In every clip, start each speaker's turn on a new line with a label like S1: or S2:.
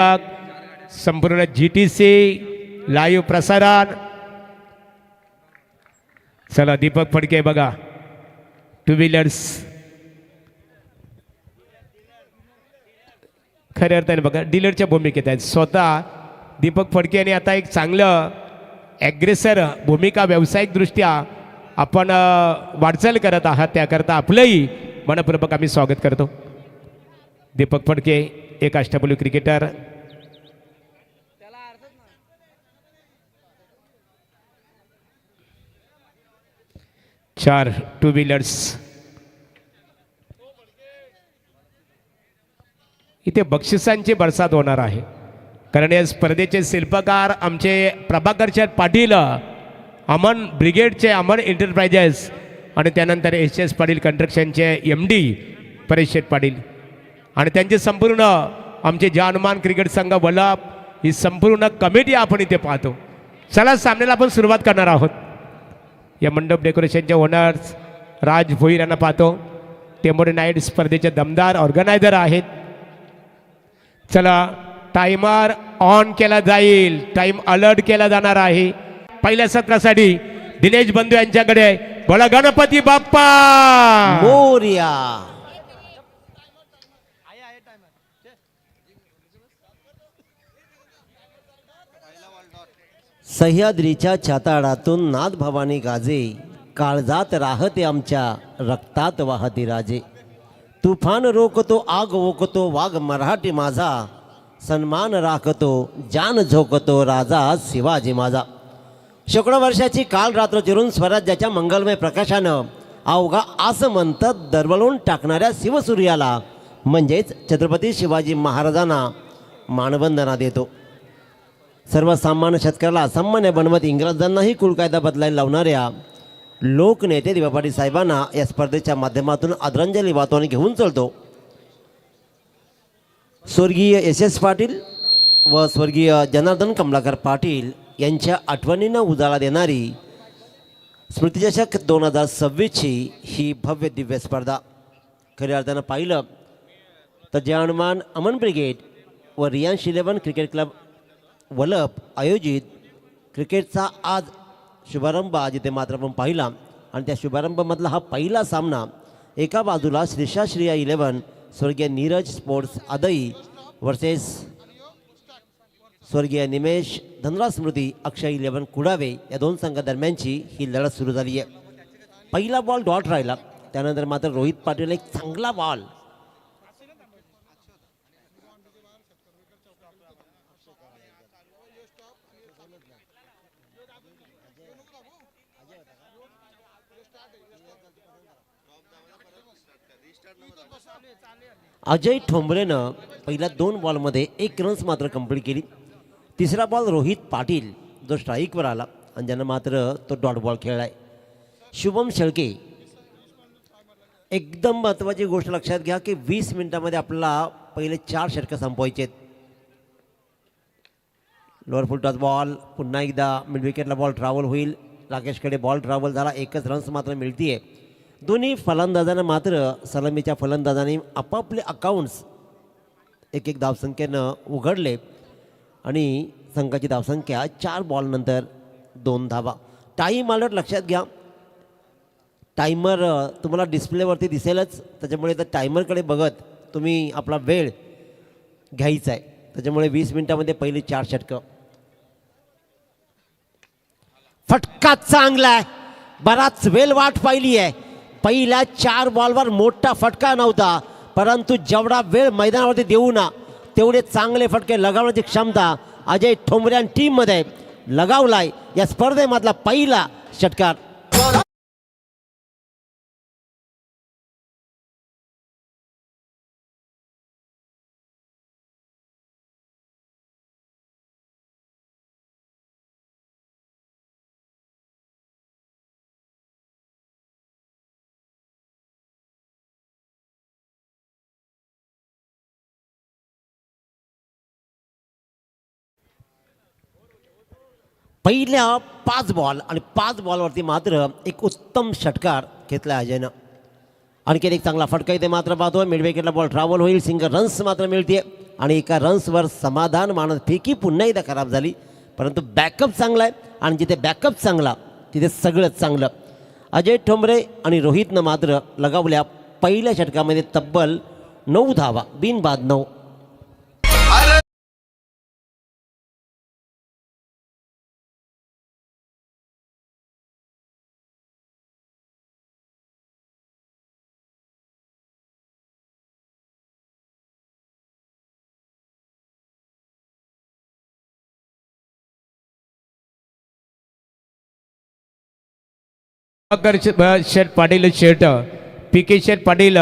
S1: संपूर्ण GTC live प्रसारण. चला दीपक फडके बघा टू व्हीलर्स खऱ्या अर्थाने बघा डीलरच्या भूमिकेत आहेत. स्वतः दीपक फडके यांनी आता एक चांगलं ॲग्रेसर भूमिका व्यावसायिकदृष्ट्या आपण वाटचाल करत आहात, त्याकरता आपलंही मनपूर्वक आम्ही स्वागत करतो. दीपक फडके एक अष्टपैलू क्रिकेटर. चार टू व्हीलर्स. इथे बक्षिसांची बरसात होणार आहे, कारण या स्पर्धेचे शिल्पकार आमचे प्रभाकरचंद पाटील, अमन ब्रिगेडचे अमन एंटरप्राइजेस, आणि त्यानंतर HS पाटील कन्स्ट्रक्शनचे MD परेश शेठ पाटील, आणि त्यांचे संपूर्ण आमचे जानमान क्रिकेट संघ वलप, ही संपूर्ण कमिटी आपण इथे पाहतो. चला सामन्याला आपण सुरुवात करणार आहोत. या मंडप डेकोरेशनचे ओनर्स राज भोईर यांना पाहतो. टेंबोडे नाईट स्पर्धेचे दमदार ऑर्गनायझर आहेत. चला टाइमर ऑन केला जाईल, टाइम अलर्ट केला जाणार आहे. पहिल्या सत्रासाठी दिनेश बंधू यांच्याकडे बोला गणपती बाप्पा
S2: मोरया. सह्याद्रीच्या छाताडातून नाथ भवानी गाजे, काळजात राहते आमच्या रक्तात वाहती राजे. तुफान रोखतो आग ओकतो वाघ मराठी माझा, सन्मान राखतो जान झोकतो राजा शिवाजी माझा. शेकडो वर्षाची काल रात्र चिरून स्वराज्याच्या मंगलमय प्रकाशानं अवघा असं म्हणतात दरवळून टाकणाऱ्या शिवसूर्याला म्हणजेच छत्रपती शिवाजी महाराजांना मानवंदना देतो. सर्वसामान्य शेतकऱ्याला सामान्य बनवत इंग्रजांनाही कुळकायदा बदलायला लावणाऱ्या लोकनेते दिवा पाटील साहेबांना या स्पर्धेच्या माध्यमातून आदरांजली वाहतो घेऊन चलतो. स्वर्गीय SS पाटील व स्वर्गीय जनार्दन कमलाकर पाटील यांच्या आठवणींना उजाळा देणारी स्मृतिचषक 2026ची ही भव्य दिव्य स्पर्धा. खऱ्या अर्थानं पाहिलं तर जानमान अमन ब्रिगेड व रियांश 11 क्रिकेट क्लब वलप आयोजित क्रिकेटचा आज शुभारंभ आज इथे मात्र आपण पाहिला. आणि त्या शुभारंभामधला हा पहिला सामना एका बाजूला श्रीया 11 स्वर्गीय नीरज स्पोर्ट्स आदई वर्सेस स्वर्गीय निमेश धनराज स्मृती अक्षय 11 कुडावे या दोन संघादरम्यानची ही लढत सुरू झाली आहे. पहिला बॉल डॉट राहिला, त्यानंतर मात्र रोहित पाटील एक चांगला बॉल अजय ठोंबरेनं पहिल्या 2 बॉलमध्ये 1 रन्स मात्र कंप्लीट केली. तिसरा बॉल रोहित पाटील जो स्ट्राईकवर आला आणि ज्यानं मात्र तो डॉट बॉल खेळला आहे. शुभम शेळके, एकदम महत्त्वाची गोष्ट लक्षात घ्या की 20 मिनिटामध्ये आपल्याला पहिले 4 षटकं संपवायचे आहेत. लोअर फुल टच बॉल, पुन्हा एकदा मिड विकेटला बॉल ट्रॅव्हल होईल. राकेशकडे बॉल ट्रॅव्हल झाला, 1च रन्स मात्र मिळते. दोन्ही फलंदाजांना मात्र सलामीच्या फलंदाजांनी आपापले अकाउंट्स एक धावसंख्येनं उघडले आणि संघाची धावसंख्या 4 बॉलनंतर 2 धावा. टाईम अलर्ट लक्षात घ्या. टायमर तुम्हाला डिस्प्लेवरती दिसेलच, त्याच्यामुळे तर टायमरकडे बघत तुम्ही आपला वेळ घ्यायचा आहे. त्याच्यामुळे 20 मिनिटामध्ये पहिली 4 षटकं. फटका चांगला आहे, बराच वेळ वाट पाहिली आहे. पहिल्या 4 बॉलवर मोठा फटका नव्हता, परंतु जेवढा वेळ मैदानावरती देऊ ना तेवढे चांगले फटके लगावण्याची क्षमता अजय ठोंबरे आणि टीममध्ये लगावलाय. या स्पर्धेमधला पहिला षटकार. पहिल्या 5 बॉल आणि 5 बॉलवरती मात्र एक उत्तम षटकार घेतला अजयनं. आणखी एक चांगला फटका इथे मात्र पाहतोय. मिड विकेटला बॉल ट्रॅव्हल होईल, सिंगल रन्स मात्र मिळते. आणि एका रन्सवर समाधान मानत फेकी पुन्हा एकदा खराब झाली, परंतु बॅकअप चांगला आहे आणि जिथे बॅकअप चांगला तिथे सगळंच चांगलं. अजय ठोंबरे आणि रोहितनं मात्र लगावल्या पहिल्या षटकामध्ये तब्बल 9 धावा, बिनबाद 9.
S1: शेठ पाटील शेठ पी के शेठ पाटील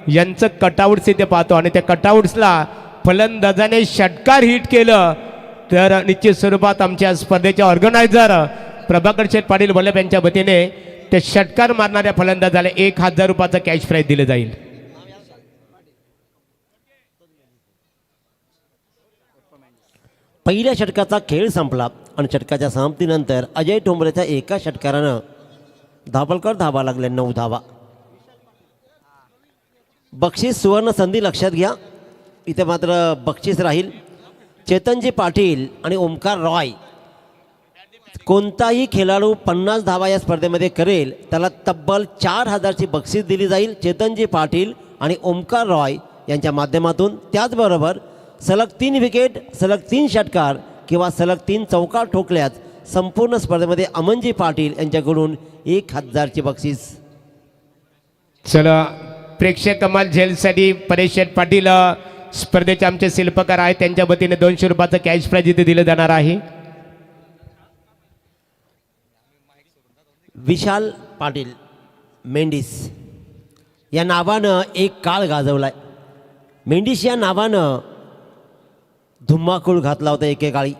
S1: यांचं कटआउट्स इथे पाहतो आणि त्या कटआउट्सला फलंदाजाने षटकार हिट केलं तर निश्चित स्वरूपात आमच्या स्पर्धेचे ऑर्गनायझर प्रभाकर शेठ पाटील वल्लभ यांच्या वतीने त्या षटकार मारणाऱ्या फलंदाजाला 1000 रुपयाचं कॅश प्राईज दिलं जाईल.
S2: पहिल्या षटकाचा खेळ संपला आणि षटकाच्या समाप्तीनंतर अजय ठोंबरेच्या एका षटकारानं धाबलकर धावा लागल्या 9 धावा. बक्षीस सुवर्ण संधी लक्षात घ्या, इथे मात्र बक्षीस राहील चेतनजी पाटील आणि ओमकार रॉय. कोणताही खेळाडू 50 धावा या स्पर्धेमध्ये करेल त्याला तब्बल 4000ची बक्षीस दिली जाईल चेतनजी पाटील आणि ओमकार रॉय यांच्या माध्यमातून. त्याचबरोबर सलग 3 विकेट, सलग 3 षटकार किंवा सलग 3 चौकार ठोकल्यास संपूर्ण स्पर्धेमध्ये अमनजी पाटील यांच्याकडून 1000ची बक्षीस.
S1: चला प्रेक्षक कमाल झेलसाठी परेश शेठ पाटील स्पर्धेचे आमचे शिल्पकार आहेत, त्यांच्या वतीने 200 रुपयाचं कॅश प्राईज इथे दिलं जाणार आहे. विशाल
S2: पाटील मेंडिस या नावानं एक काळ गाजवलाय. मेंडिस या नावानं धुमाकूळ घातला होता एकेकाळी.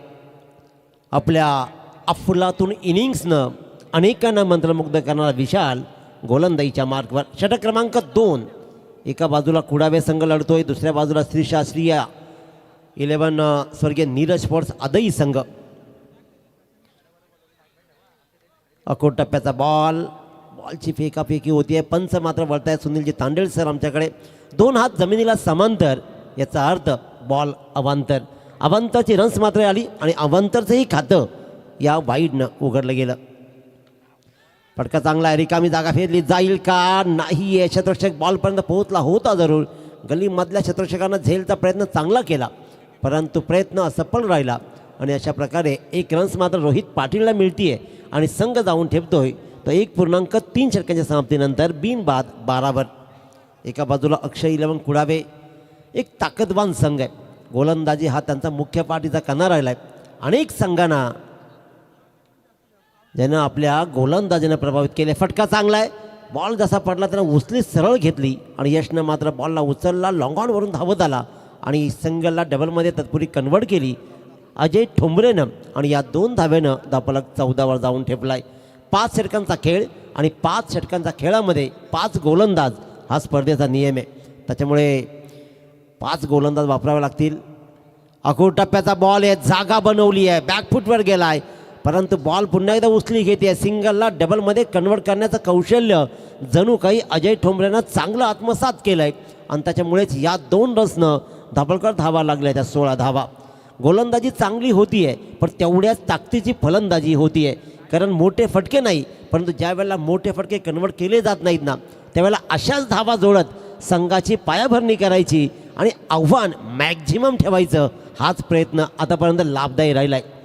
S2: आपल्या अफलातून इनिंग्सनं अनेकांना मंत्रमुग्ध करणारा विशाल गोलंदाजीच्या मार्कवर. षटक क्रमांक 2. एका बाजूला कुडावे संघ लढतोय, दुसऱ्या बाजूला श्रीया 11 स्वर्गीय नीरज स्पोर्ट्स आदई संघ. अकोट टप्प्याचा बॉलची फेकाफेकी होतीये. पंच मात्र वळतायत सुनीलजी तांडेल सर आमच्याकडे. 2 हात जमिनीला समांतर, याचा अर्थ बॉल अवांतर. अवांतरची रन्स मात्र आली आणि अवांतरचंही खातं या वाईडनं उघडलं गेलं. फटका चांगला आहे, रिकामी जागा फेरली जाईल का नाही आहे. क्षेत्ररक्षक बॉलपर्यंत पोहोचला होता जरूर. गल्लीमधल्या क्षेत्ररक्षकांना झेलचा प्रयत्न चांगला केला, परंतु प्रयत्न असफल राहिला आणि अशा प्रकारे 1 रन्स मात्र रोहित पाटीलला मिळतीये आणि संघ जाऊन ठेवतोय तो 1.3 षटकांच्या समाप्तीनंतर बिनबाद 12वर. एका बाजूला अक्षय 11 कुडावे, एक ताकदवान संघ आहे. गोलंदाजी हा त्यांचा मुख्य पाठीचा कणा राहिला आहे. अनेक संघांना ज्यानं आपल्या गोलंदाजीनं प्रभावित केले. फटका चांगला आहे, बॉल जसा पडला त्यानं उचली सरळ घेतली आणि यशनं मात्र बॉलला उचलला, लॉंगॉनवरून धावत आला आणि संघाला डबलमध्ये तत्पूर्वी कन्वर्ट केली अजय ठोंबरेनं आणि या 2 धावेनं धापलक 14वर जाऊन ठेपलाय. 5 षटकांचा खेळ आणि 5 षटकांच्या खेळामध्ये 5 गोलंदाज हा स्पर्धेचा नियम आहे. त्याच्यामुळे 5 गोलंदाज वापरावे लागतील. अकोट टप्प्याचा बॉल आहे, जागा बनवली आहे, बॅकफुटवर गेला आहे, परंतु बॉल पुन्हा एकदा उचली घेते. सिंगलला डबलमध्ये कन्वर्ट करण्याचं कौशल्य जणू काही अजय ठोंबरेनं चांगलं आत्मसात केलं आहे आणि त्याच्यामुळेच या 2 रन्सनं धापलकर धावा लागल्या, त्या 16 धावा. गोलंदाजी चांगली होती आहे, पण तेवढ्याच ताकदीची फलंदाजी होती आहे. कारण मोठे फटके नाही, परंतु ज्या वेळेला मोठे फटके कन्वर्ट केले जात नाहीत ना, त्यावेळेला अशाच धावा जोडत संघाची पायाभरणी करायची आणि आव्हान मॅक्झिमम ठेवायचं. हाच प्रयत्न आतापर्यंत लाभदायी राहिला आहे.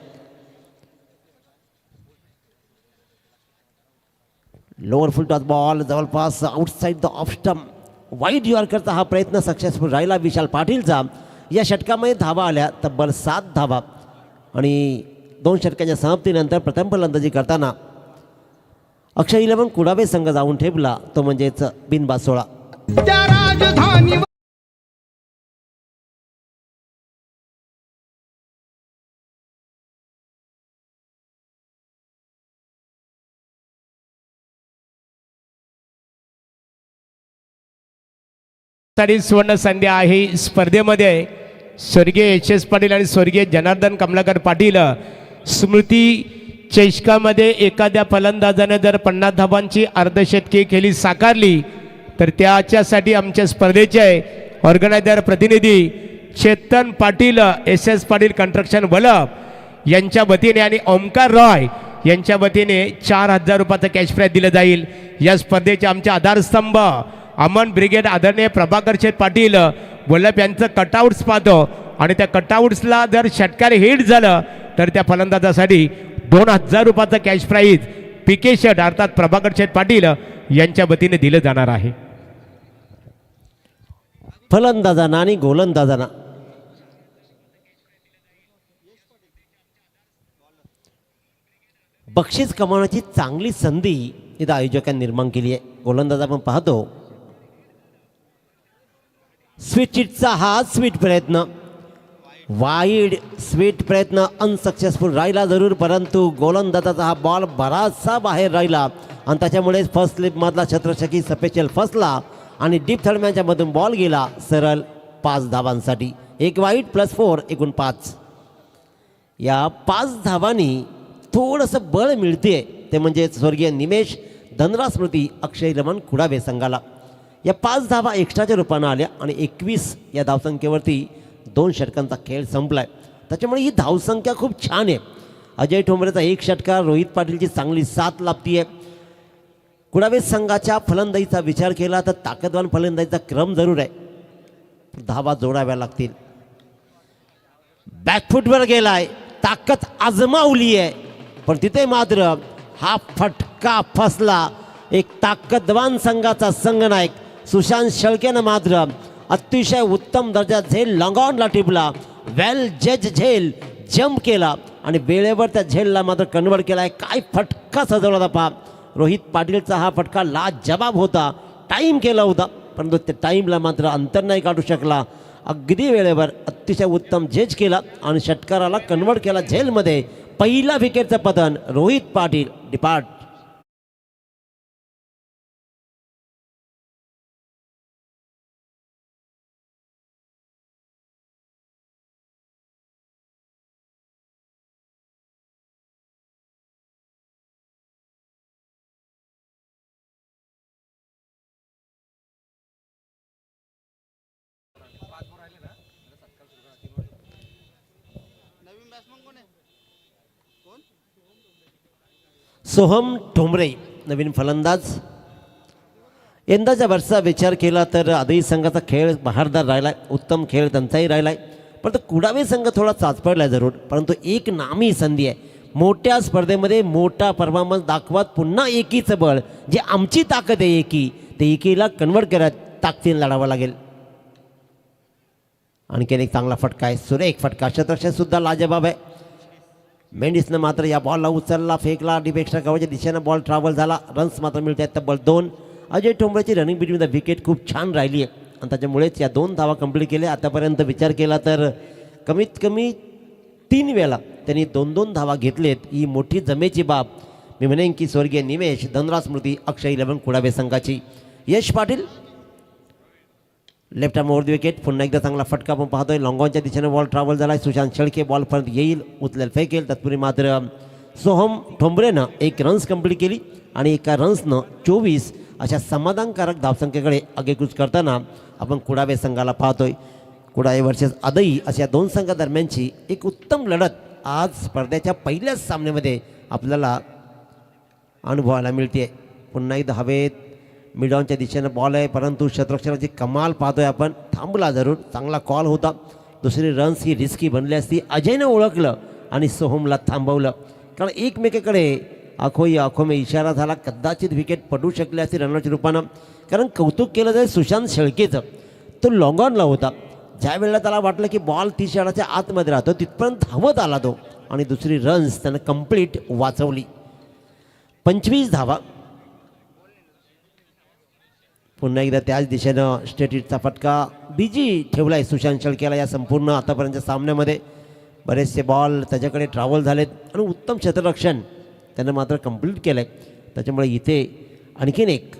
S2: लोअर फुल टॉस बॉल जवळपास outside the off stump, wide यॉर्करचा हा प्रयत्न सक्सेसफुल राहिला विशाल पाटीलचा. या षटकामध्ये धावा आल्या तब्बल 7 धावा आणि 2 षटकांच्या समाप्तीनंतर प्रथम फलंदाजी करताना अक्षय 11 कुडावे संघ जाऊन ठेपला, तो म्हणजेच बिनबाद 16.
S1: सुवर्ण संधी आहे स्पर्धेमध्ये. स्वर्गीय एच एस पाटील आणि स्वर्गीय जनार्दन कमलाकर पाटील स्मृती चषकामध्ये एखाद्या फलंदाजाने जर 50 धावांची अर्धशतकी खेळी साकारली तर त्याच्यासाठी आमच्या स्पर्धेचे ऑर्गनायझर प्रतिनिधी Chetan Patil S S Patil construction वलप यांच्या वतीने आणि ओमकार रॉय यांच्या वतीने 4,000 रुपयाचं कॅश प्राईज दिलं जाईल. या स्पर्धेचे आमचे आधारस्तंभ अमन ब्रिगेड आदरणीय प्रभाकर शेठ पाटील वल्लभ यांचं कटआउट्स पाहतो आणि त्या कटआउट्सला जर षटकार हिट झालं तर त्या फलंदाजासाठी 2,000 रुपयाचं कॅश प्राईज पीके शेठ अर्थात प्रभाकर शेठ पाटील यांच्या वतीने दिलं जाणार आहे.
S2: फलंदाजांना आणि गोलंदाजांना बक्षीस कमावण्याची चांगली संधी इथं आयोजकांनी निर्माण केली आहे. गोलंदाज आपण पाहतो स्वीट चिटचा हा स्वीट प्रयत्न वाईड स्वीट प्रयत्न अनसक्सेसफुल राहिला जरूर, परंतु गोलंदाजाचा हा बॉल बराचसा बाहेर राहिला आणि त्याच्यामुळे फर्स्ट स्लिपमधला छत्रछकी स्पेशल फसला आणि डीप थर्डमॅनच्या मधून बॉल गेला सरळ 5 धावांसाठी. 1 वाईट +4 एकूण 5. या 5 धावांनी थोडंसं बळ मिळते ते म्हणजे स्वर्गीय निमेश धनरा स्मृती अक्षय रमण कुडावे संघाला. या 5 धावा एक्स्ट्राच्या रूपानं आल्या आणि 21 या धावसंख्येवरती 2 षटकांचा खेळ संपलाय. त्याच्यामुळे ही धावसंख्या खूप छान आहे. अजय ठोंबरेचा 1 षटकार, रोहित पाटीलची चांगली 7 लाभती आहे. कुडावे संघाच्या फलंदाजीचा विचार केला तर ताकदवान फलंदाजीचा क्रम जरूर आहे, धावा जोडाव्या लागतील. बॅकफुटवर गेलाय, ताकद आजमावली आहे, पण तिथे मात्र हा फटका फसला. एक ताकदवान संघाचा संघनायक सुशांत शेळकेनं मात्र अतिशय उत्तम दर्जा झेल लॉंगॉनला टिपला. वेल जज झेल जम्प केला आणि वेळेवर त्या झेलला मात्र कन्वर्ट केला आहे. काय फटका सजवला होता पहा. रोहित पाटीलचा हा फटका लाजवाब होता, टाईम केला होता, परंतु त्या टाईमला मात्र अंतर नाही काढू शकला. अगदी वेळेवर अतिशय उत्तम झेज केला आणि षटकाराला कन्वर्ट केला झेलमध्ये. पहिला विकेटचं पतन रोहित पाटील डिपार्ट. सोहम ठोंबरे नवीन फलंदाज. यंदाच्या वर्षाचा विचार केला तर आदई संघाचा खेळ बहारदार राहिलाय, उत्तम खेळ त्यांचाही राहिलाय, परंतु कुडावे संघ थोडा चाचपडलाय जरूर. परंतु एक नामी संधी आहे, मोठ्या स्पर्धेमध्ये मोठा परफॉर्मन्स दाखवत पुन्हा एकीचं बळ जे आमची ताकद आहे एकी, ते एकीला कन्वर्ट करत ताकदीने लढावं लागेल. आणखीन एक चांगला फटका आहे, सुरेख फटका, शतरक्षण सुद्धा लाजबाब आहे. मेंडिसनं मात्र या बॉलला उचलला, फेकला, डीप एक्स्ट्रा कव्हरच्या दिशेनं बॉल ट्रॅव्हल झाला. रन्स मात्र मिळत आहेत तब्बल 2. अजय ठोंबरेची रनिंग बिटवीन द विकेट खूप छान राहिली आहे आणि त्याच्यामुळेच या 2 धावा कंप्लीट केल्या. आतापर्यंत विचार केला तर कमीत कमी 3 वेळा त्यांनी 2-2 धावा घेतलेत. ही मोठी जमेची बाब मी म्हणेन की स्वर्गीय निमेश धनरा स्मृती अक्षय 11 कुडावे संघाची. Yash Patil left arm over the wicket. पुन्हा एकदा चांगला फटका आपण पाहतोय, लॉंगॉनच्या दिशेने बॉल ट्रॅव्हल झाला. सुशांत शेळके बॉलपर्यंत येईल, उचलेल, फेकेल. तत्पूर्वी मात्र सोहम ठोंबरेनं 1 रन्स कंप्लीट केली आणि एका रन्सनं 24 अशा समाधानकारक धावसंख्येकडे आगेकूच करताना आपण कुडावे संघाला पाहतोय. कुडावे वर्सेस आदई अशा 2 संघादरम्यानची एक उत्तम लढत आज स्पर्धेच्या पहिल्याच सामन्यामध्ये आपल्याला अनुभवायला मिळते. पुन्हा एकदा हवेत मिडॉनच्या दिशेनं बॉल आहे, परंतु शतरक्षणाची कमाल पाहतोय आपण. थांबला जरूर, चांगला कॉल होता. दुसरी रन्स ही रिस्की बनली असती. अजयनं ओळखलं आणि सोहमला थांबवलं, कारण एकमेकाकडे आखो में इशारा झाला. कदाचित विकेट पडू शकले असते रनरच्या रूपानं, कारण कौतुक केलं जाईल सुशांत शेळकेचं. तो लॉंगॉनला होता, ज्या वेळेला त्याला वाटलं की बॉल 30 यार्डाच्या आतमध्ये राहतो तिथपर्यंत धावत आला तो आणि दुसरी रन्स त्यानं कंप्लीट वाचवली. 25 धावा. पुन्हा एकदा त्याच दिशेनं स्ट्रेट हिटचा फटका बिजी ठेवला आहे सुशांत शेळकेला. या संपूर्ण आतापर्यंतच्या सामन्यामध्ये बरेचसे बॉल त्याच्याकडे ट्रॅव्हल झालेत आणि उत्तम क्षेत्ररक्षण त्यानं मात्र कंप्लीट केलं आहे. त्याच्यामुळे इथे आणखीन एक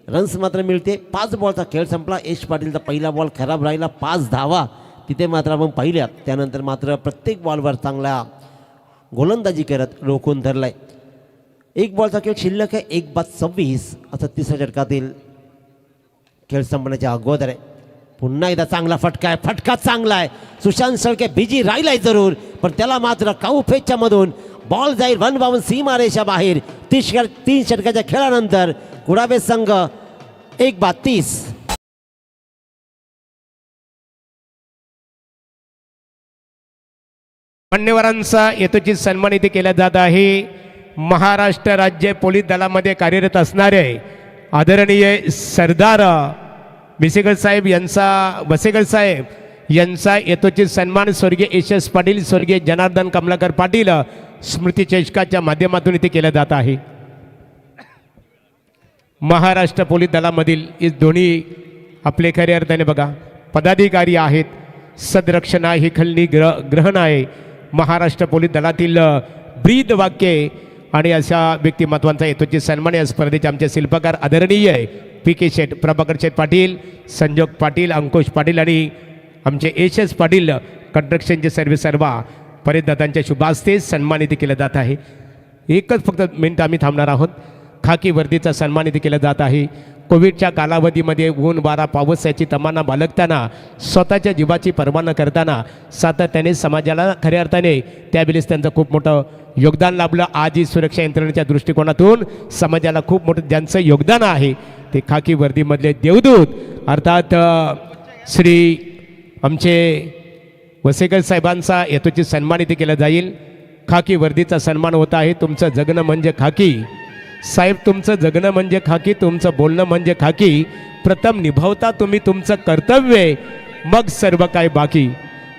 S2: रन्स मात्र मिळते. 5 बॉलचा खेळ संपला. यश पाटीलचा पहिला बॉल खराब राहिला, 5 धावा तिथे मात्र आपण पाहिल्या. त्यानंतर मात्र प्रत्येक बॉलवर चांगला गोलंदाजी करत रोखून धरला आहे. 1 बॉलचा खेळ शिल्लक आहे. 1 बाद 26 असं 3ऱ्या षटकातील खेळ संपण्याच्या अगोदर आहे. पुन्हा एकदा चांगला फटका आहे, फटका चांगला आहे. सुशांत शेळके बिजी राहिलाय जरूर, पण त्याला मात्र काऊफेच्या मधून बॉल जाईल 1 बाउन सीमारेषा बाहेर. 3 षटकाच्या खेळानंतर कुडावे संघ 1-30.
S1: मान्यवरांचा यथोचित सन्मान इथे केला जात आहे. महाराष्ट्र राज्य पोलीस दलामध्ये कार्यरत असणारे आदरणीय सरदार वसेगड साहेब यांचा यथोचित सन्मान स्वर्गीय एस पाटील, स्वर्गीय जनार्दन कमलाकर पाटील स्मृती चषकाच्या माध्यमातून इथे केला जात आहे. महाराष्ट्र पोलीस दलामधील हे दोन्ही आपले खऱ्या अर्थाने बघा पदाधिकारी आहेत. सदरक्षणा ही खलनी ग्रहण आहे. महाराष्ट्र पोलीस दलातील ब्रीद वाक्ये आणि अशा व्यक्तिमत्वांचा यथोचित सन्मान या स्पर्धेचे आमचे शिल्पकार आदरणीय PK शेठ, प्रभाकर शेठ पाटील, संजोग पाटील, अंकुश पाटील आणि आमचे एस पाटील कंस्ट्रक्शनचे सर्वा परिधातांच्या शुभास्ते सन्मानित केलं जात आहे. एकच फक्त मिनिट आम्ही थांबणार आहोत. खाकी वर्दीचा सन्मान इथे केला जात आहे. कोविडच्या कालावधीमध्ये ऊन वारा पाऊस याची तमाना बाळगताना स्वतःच्या जीवाची पर्वा न करताना सातत्याने समाजाला खऱ्या अर्थाने त्यावेळेस त्यांचं खूप मोठं योगदान लाभलं. आजही सुरक्षा यंत्रणेच्या दृष्टिकोनातून समाजाला खूप मोठं ज्यांचं योगदान आहे ते खाकी वर्दीमधले देवदूत अर्थात श्री आमचे वसेकर साहेबांचा यथोचित सन्मान इथे केला जाईल. खाकी वर्दीचा सन्मान होत आहे. तुमचं जगणं म्हणजे खाकी साहेब, तुमचं जगणं म्हणजे खाकी, तुमचं बोलणं म्हणजे खाकी. प्रथम निभावता तुम्ही तुमचं कर्तव्य, मग सर्व काय बाकी.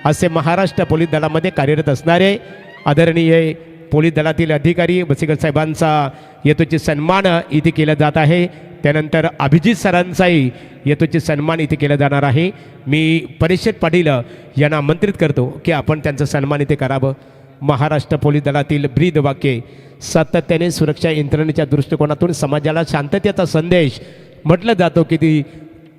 S1: असे महाराष्ट्र पोलीस दलामध्ये कार्यरत असणारे आदरणीय पोलीस दलातील अधिकारी वसेकर साहेबांचा यथोचित सन्मान इथे केला जात आहे. त्यानंतर अभिजित सरांचाही यथोचित सन्मान इथे केला जाणार आहे. मी परेश पाटील यांना आमंत्रित करतो की आपण त्यांचं सन्मान इथे करावं. महाराष्ट्र पोलीस दलातील ब्रीद वाक्ये सातत्याने सुरक्षा यंत्रणेच्या दृष्टिकोनातून समाजाला शांततेचा संदेश म्हटलं जातो की ती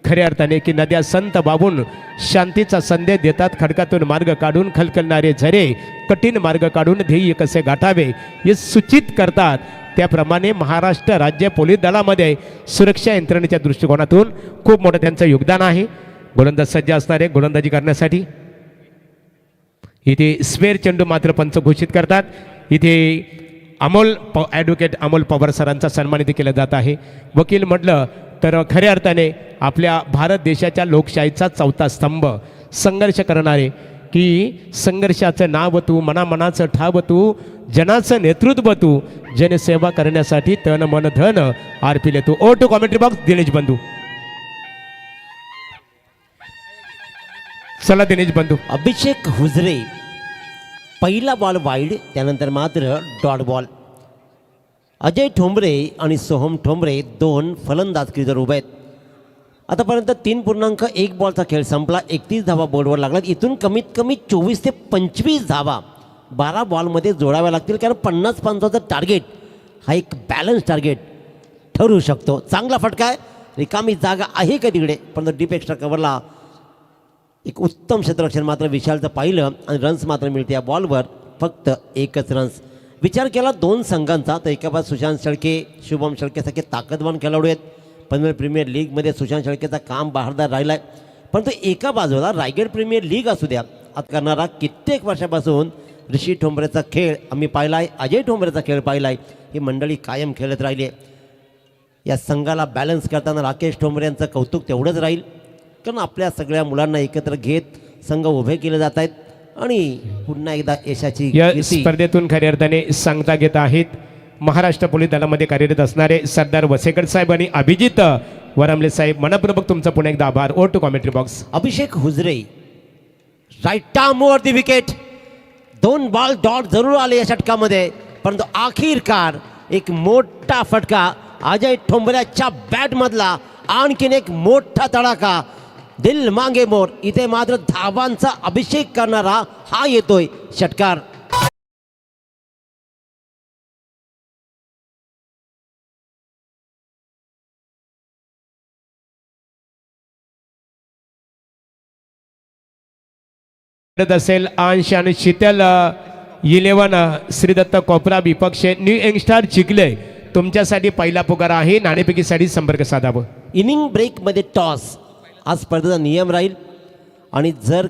S1: खऱ्या अर्थाने की नद्या संत बाबून शांतीचा संदेश देतात. खडकातून मार्ग काढून खलखलणारे झरे कठीण मार्ग काढून ध्येय कसे गाठावे हे सूचित करतात. त्याप्रमाणे महाराष्ट्र राज्य पोलीस दलामध्ये सुरक्षा यंत्रणेच्या दृष्टिकोनातून खूप मोठं त्यांचं योगदान आहे. गोलंदाज सज्ज असणारे गोलंदाजी करण्यासाठी इथे स्पेअर चेंडू मात्र पंच घोषित करतात. इथे ॲडव्होकेट अमोल पवार सरांचा सन्मान इथे केला जात आहे. वकील म्हटलं तर खऱ्या अर्थाने आपल्या भारत देशाच्या लोकशाहीचा चौथा स्तंभ संघर्ष करणारे की संघर्षाचं नाव तू, मनामनाचं ठाव तू, जनाचं नेतृत्व तू, जनसेवा करण्यासाठी तन मन धन आरपिले तू. Over to commentary box Dinesh बंधू. चला दिनेश बंधू.
S2: अभिषेक हुजरे पहिला बॉल वाईड, त्यानंतर मात्र डॉट बॉल. अजय ठोंबरे आणि सोहम ठोंबरे 2 फलंदाज क्रीजवर उभे आहेत. आतापर्यंत 3.1 बॉलचा खेळ संपला. 31 धावा बोर्डवर लागलात. इथून कमीत कमी 24 ते 25 धावा 12 बॉलमध्ये जोडाव्या लागतील, कारण 50-50चं टार्गेट हा एक बॅलन्स टार्गेट ठरू शकतो. चांगला फटका आहे. रिकामी जागा आहे का तिकडे, पण डीप एक्स्ट्रा कव्हरला एक उत्तम क्षेत्ररक्षण मात्र विशालचं पाहिलं आणि रन्स मात्र मिळते या बॉलवर. फक्त 1च रन्स. विचार केला 2 संघांचा तर एका बाजू सुशांत शेळके, शुभम शेळकेसारखे ताकदवान खेळाडू आहेत. पंजाब प्रीमियर लीगमध्ये सुशांत शेळकेचा काम बहारदार राहिला आहे. परंतु एका बाजूला रायगड प्रीमियर लीग असू द्या आता करणारा कित्येक वर्षापासून ऋषी ठोंबरेचा खेळ आम्ही पाहिला आहे, अजय ठोंबरेचा खेळ पाहिला आहे. ही मंडळी कायम खेळत राहिली आहे. या संघाला बॅलन्स करताना राकेश ठोंबरे यांचं कौतुक तेवढंच राहील, कारण आपल्या सगळ्या मुलांना एकत्र घेत संघ उभे केले जात आहेत आणि पुन्हा एकदा यशाची
S1: या स्पर्धेतून खऱ्या अर्थाने सांगता घेत आहेत महाराष्ट्र पोलीस दलामध्ये कार्यरत असणारे सरदार वसेकर साहेब आणि अभिजित वरमले साहेब. मनपूर्वक तुमचा पुन्हा एकदा आभार. Over to commentary box.
S2: Abhishek Hujare right arm over the wicket. 2 ball dot जरूर आले या षटकामध्ये, परंतु अखेरकार एक मोठा फटका अजय ठोंबऱ्याच्या बॅटमधला. आणखीन एक मोठा तडाखा. दिल मांगे मोर. इथे मात्र धावांचा अभिषेक करणारा हा येतोय षटकार.
S1: असेल अंश आणि शीतल 11 श्रीदत्त कोपरा विपक्ष न्यू यंगस्टार चिखले तुमच्यासाठी पहिला पुकार आहे. नाणेफेकीसाठी संपर्क साधावं.
S2: इनिंग ब्रेकमध्ये टॉस आज स्पर्धेचा नियम राहील आणि जर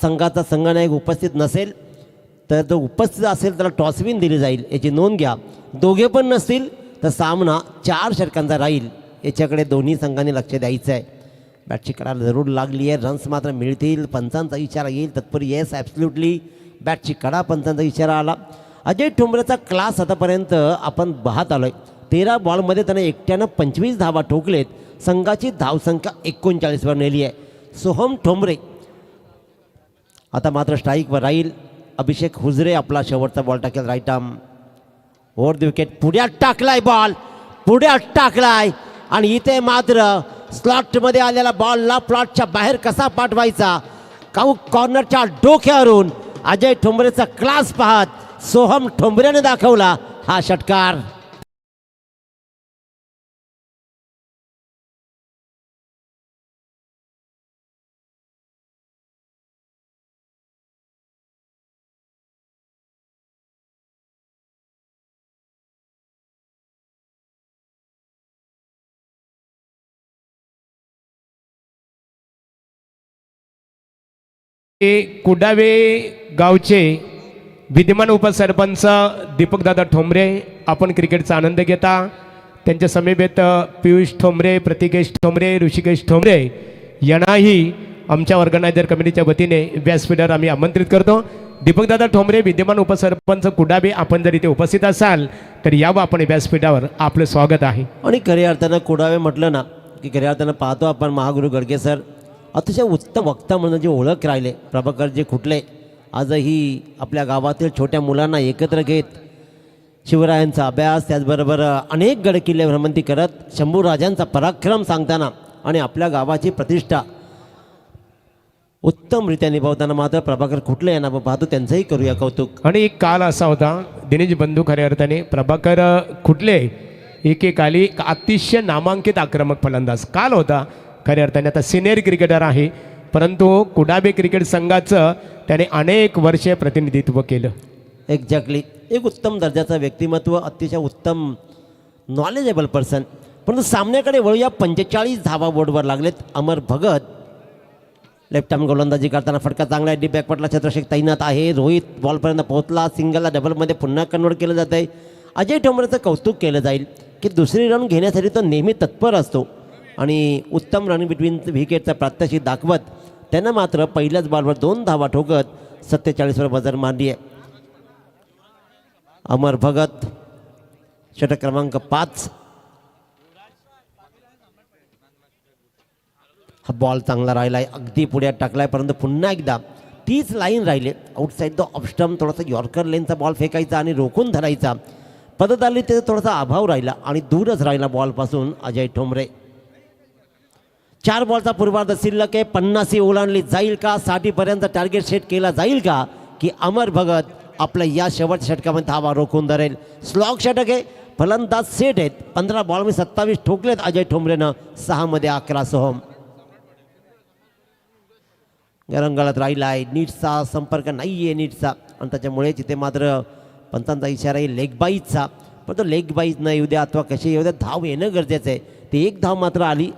S2: संघाचा संघनायक उपस्थित नसेल तर जो उपस्थित असेल त्याला टॉसविन दिली जाईल, याची नोंद घ्या. दोघे पण नसतील तर सामना 4 षटकांचा राहील, याच्याकडे दोन्ही संघांनी लक्ष द्यायचं आहे. बॅटची कडा जरूर लागली आहे, रन्स मात्र मिळतील, पंचांचा इशारा येईल तत्पर. येस, ॲब्सल्युटली बॅटची कडा, पंचांचा इशारा आला. अजय ठोंबरेचा क्लास आतापर्यंत आपण पाहत आलो आहे. 13 बॉलमध्ये त्याने एकट्यानं 25 धावा ठोकलेत. संघाची धावसंख्या 39वर नेली आहे. सोहम ठोंबरे आता मात्र स्ट्राईकवर राहील. अभिषेक हुजरे आपला शेवटचा बॉल टाकेल, right arm over the wicket. पुढ्यात टाकलाय बॉल, पुढ्यात टाकलाय आणि इथे मात्र स्लॉटमध्ये आलेला बॉलला प्लॉटच्या बाहेर कसा पाठवायचा, कॉर्नरच्या डोक्यावरून अजय ठोंबरेचा क्लास पाहत सोहम ठोंबरेने दाखवला हा षटकार.
S1: कुडावे गावचे विद्यमान उपसरपंच दीपकदादा ठोंबरे आपण क्रिकेटचा आनंद घेता. त्यांच्या समीपेत पियुष ठोंबरे, प्रतिकेश ठोंबरे, ऋषिकेश ठोंबरे यांनाही आमच्या ऑर्गनायझर कमिटीच्या वतीने व्यासपीठावर आम्ही आमंत्रित करतो. दीपकदादा ठोंबरे विद्यमान उपसरपंच कुडावे, आपण जर इथे उपस्थित असाल तर यावं आपण व्यासपीठावर, आपलं स्वागत आहे.
S2: आणि खऱ्या अर्थानं कुडावे म्हटलं ना की खऱ्या अर्थानं पाहतो आपण महागुरु गडगे सर अतिशय उत्तम वक्ता म्हणून जे ओळख राहिले. प्रभाकरजी खुटले आजही आपल्या गावातील छोट्या मुलांना एकत्र घेत शिवरायांचा अभ्यास, त्याचबरोबर अनेक गडकिल्ले भ्रमंती करत शंभूराजांचा पराक्रम सांगताना आणि आपल्या गावाची प्रतिष्ठा उत्तमरित्या निभावताना मात्र प्रभाकर खुटले यांना पाहतो, त्यांचंही करूया कौतुक.
S1: आणि एक काल असा होता दिनेश बंधू, खऱ्या अर्थाने प्रभाकर खुटले एकेकाली अतिशय नामांकित आक्रमक फलंदाज काल होता. खऱ्या अर्थाने आता सिनियर क्रिकेटर आहे, परंतु कुडाबे क्रिकेट संघाचं त्याने अनेक वर्षे प्रतिनिधित्व केलं.
S2: एक्झॅक्टली, एक उत्तम दर्जाचं व्यक्तिमत्व, अतिशय उत्तम नॉलेजेबल पर्सन. परंतु सामन्याकडे वळूया. 45 धावा बोर्डवर लागलेत. अमर भगत लेफ्ट आर्म गोलंदाजी करताना फटका चांगला आहे. डी बॅकपटला छत्रशेख तैनात आहे. रोहित बॉलपर्यंत पोहोचला. सिंगलला डबलमध्ये पुन्हा कन्वर्ट केलं जात आहे. अजय ठोंबरेचं कौतुक केलं जाईल की दुसरी रन घेण्यासाठी तो नेहमी तत्पर असतो आणि उत्तम रन बिटवीन विकेटचा प्रात्यक्षिक दाखवत त्यानं मात्र पहिल्याच बॉलवर 2 धावा ठोकत 47वर बजर मारली आहे. अमर भगत षटक क्रमांक 5. हा बॉल चांगला राहिला आहे, अगदी पुढ्यात टाकलाय, परंतु पुन्हा एकदा तीच लाईन राहिले. आउटसाईड द ऑफ स्टंप थोडासा यॉर्कर लेनचा बॉल फेकायचा आणि रोखून धरायचा. पदताली त्याचा थोडासा अभाव राहिला आणि दूरच राहिला बॉलपासून अजय ठोंबरे. 4 बॉलचा पूर्वार्ध शिल्लक आहे. 50 ओलांडली जाईल का, 60पर्यंत टार्गेट सेट केला जाईल का, की अमर भगत आपल्या या शेवटच्या षटकामध्ये धावा रोखून धरेल. स्लॉग षटक आहे, फलंदाज सेट आहेत. 15 बॉलमध्ये 27 ठोकलेत अजय ठोंबरेनं, 6 मध्ये 11 सोहम. रंगाळत राहिला आहे, नीटचा संपर्क नाही आहे नीटचा आणि त्याच्यामुळे तिथे मात्र पंचांचा इशारा आहे लेग बाईजचा. पण तो लेग बाईज न येऊ द्या अथवा कशी येऊ द्या, धाव येणं गरजेचं आहे. ती एक धाव मात्र आली,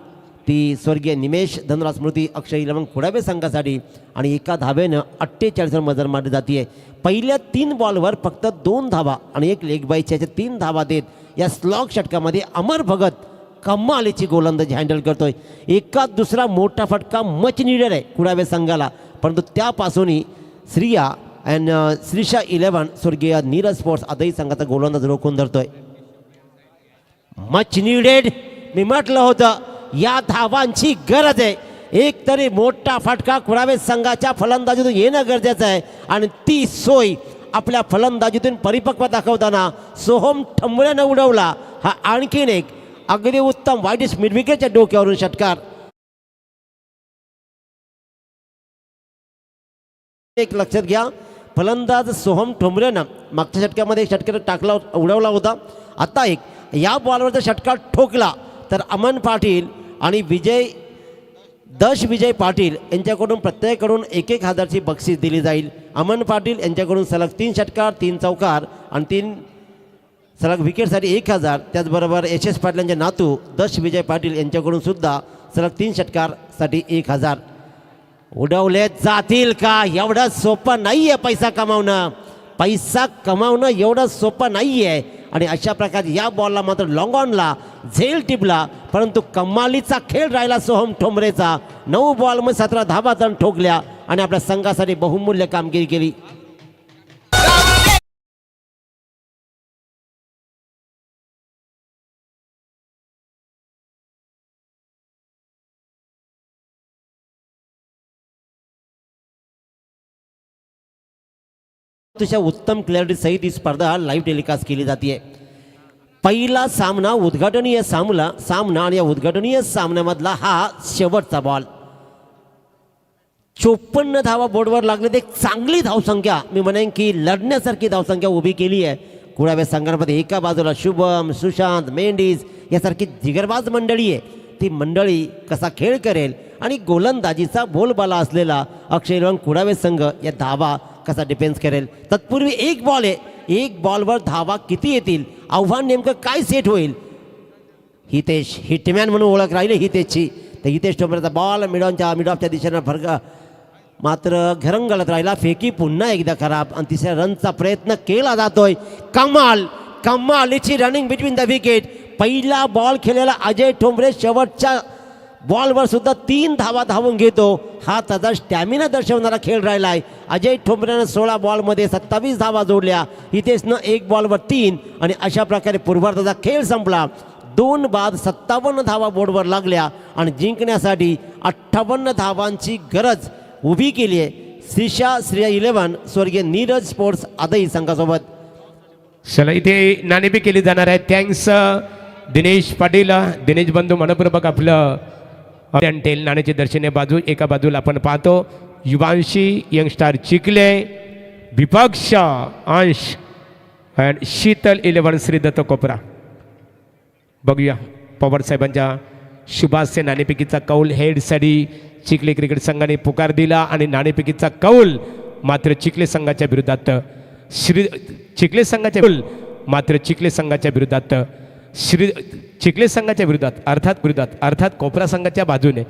S2: ती स्वर्गीय निमेश धनराज स्मृती अक्षय 11 कुडाबे संघासाठी आणि एका धावेनं 48वर मजर मारली जाते. पहिल्या 3 बॉलवर फक्त 2 धावा आणि एक लेग बाईच्या 3 धावा देत या स्लॉग षटकामध्ये अमर भगत कमालीची गोलंदाजी हँडल करतोय. एका दुसरा मोठा फटका मच निडेड आहे कुडाबे संघाला, परंतु त्यापासूनही श्रिया अँड श्रीषा 11 स्वर्गीय नीरज स्पोर्ट्स आदही संघाचा गोलंदाज रोखून धरतोय. मच निडेड, मी म्हटलं होतं या धावांची गरज आहे. एक तरी मोठा फटका कुडाबे संघाच्या फलंदाजीतून येणं गरजेचं आहे आणि ती सोय आपल्या फलंदाजीतून परिपक्व दाखवताना सोहम ठोंबरेनं उडवला. हा आणखीन एक अगदी उत्तम वाईडिश मिडविकेटच्या डोक्यावरून षटकार. एक लक्षात घ्या, फलंदाज सोहम ठोंबरेनं मागच्या षटकामध्ये षटकार टाकला उडवला होता. आता एक या बॉलवरचा षटकार ठोकला तर अमन पाटील आणि विजय पाटील यांच्याकडून प्रत्येकाकडून 1,000ची बक्षीस दिली जाईल. अमन पाटील यांच्याकडून सलग 3 षटकार, 3 चौकार आणि 3 सलग विकेटसाठी 1,000. त्याचबरोबर एस पाटील यांचे नातू विजय पाटील यांच्याकडून सुद्धा सलग 3 षटकारसाठी 1000 उडवले जातील का? एवढं सोपं नाही आहे पैसा कमावणं. पैसा कमावणं एवढं सोपं नाही आहे. आणि अशा प्रकारे या बॉलला मात्र लॉंग ऑनला झेल टिपला, परंतु कमालीचा खेळ राहिला सोहम ठोंबरेचा. 9 बॉलमध्ये 17 धावा त्यांनी ठोकल्या आणि आपल्या संघासाठी बहुमूल्य कामगिरी केली. अतिशय उत्तम क्लॅरिटी सहित ही स्पर्धा लाईव्ह टेलिकास्ट केली जाते. पहिला सामना उद्घाटनीय सामना आणि या उद्घाटनीय सामन्यामधला हा शेवटचा बॉल. 54 धावा बोर्डवर लागले. ते एक चांगली धावसंख्या, मी म्हणेन की लढण्यासारखी धावसंख्या उभी केली आहे कुडाव्या संघामध्ये. एका बाजूला शुभम, सुशांत, मेंडिस यासारखी जिगरबाज मंडळी आहे. ती मंडळी कसा खेळ करेल आणि गोलंदाजीचा बोलबाला असलेला अक्षय इलेव्हन कुडावे संघ या धावा कसा डिफेन्स करेल. तत्पूर्वी एक बॉल आहे, एक बॉलवर धावा किती येतील, आव्हान नेमकं काय सेट होईल. हितेश हिटमॅन म्हणून ओळख राहिली हितेशची. तर हितेश ठोंबरेचा बॉल मिड ऑफच्या दिशेनं फरका मात्र घरंगळत राहिला. फेकी पुन्हा एकदा खराब आणि तिसऱ्या रनचा प्रयत्न केला जातोय. कमालीची रनिंग बिटवीन द विकेट. पहिला बॉल खेळलेला अजय ठोंबरे शेवटच्या बॉलवर सुद्धा 3 धावा धावून घेतो. हा त्याचा स्टॅमिना दर्शवणारा खेळ राहिला आहे. अजय ठोंबरेनं 16 बॉलमध्ये 27 धावा जोडल्या. हितेशनं 1 बॉलवर 3 आणि अशा प्रकारे पूर्वार्धाचा खेळ संपला. 2 बाद 57 धावा बोर्डवर लागल्या आणि जिंकण्यासाठी 58 धावांची गरज उभी केली आहे श्रेया 11 स्वर्गीय नीरज स्पोर्ट्स आदई संघासोबत.
S1: चला इथे नाणेफेक केली जाणार आहे. थँक्स दिनेश पाटील. दिनेश बंधू मनपूर्वक आपलं टेल नाण्याची दर्शनीय बाजू. एका बाजूला आपण पाहतो युवांशी, यंगस्टार चिखले, विपक्ष अंश अँड शीतल 11 श्री दत्त कोपरा. बघूया पवार साहेबांच्या शुभास्य नाणेफेकीचा कौल हेडसाठी चिखले क्रिकेट संघाने पुकार दिला आणि नाणेफेकीचा कौल मात्र चिखले संघाच्या विरोधात चिखले संघाच्या विरोधात अर्थात कोपरा संघाच्या बाजूने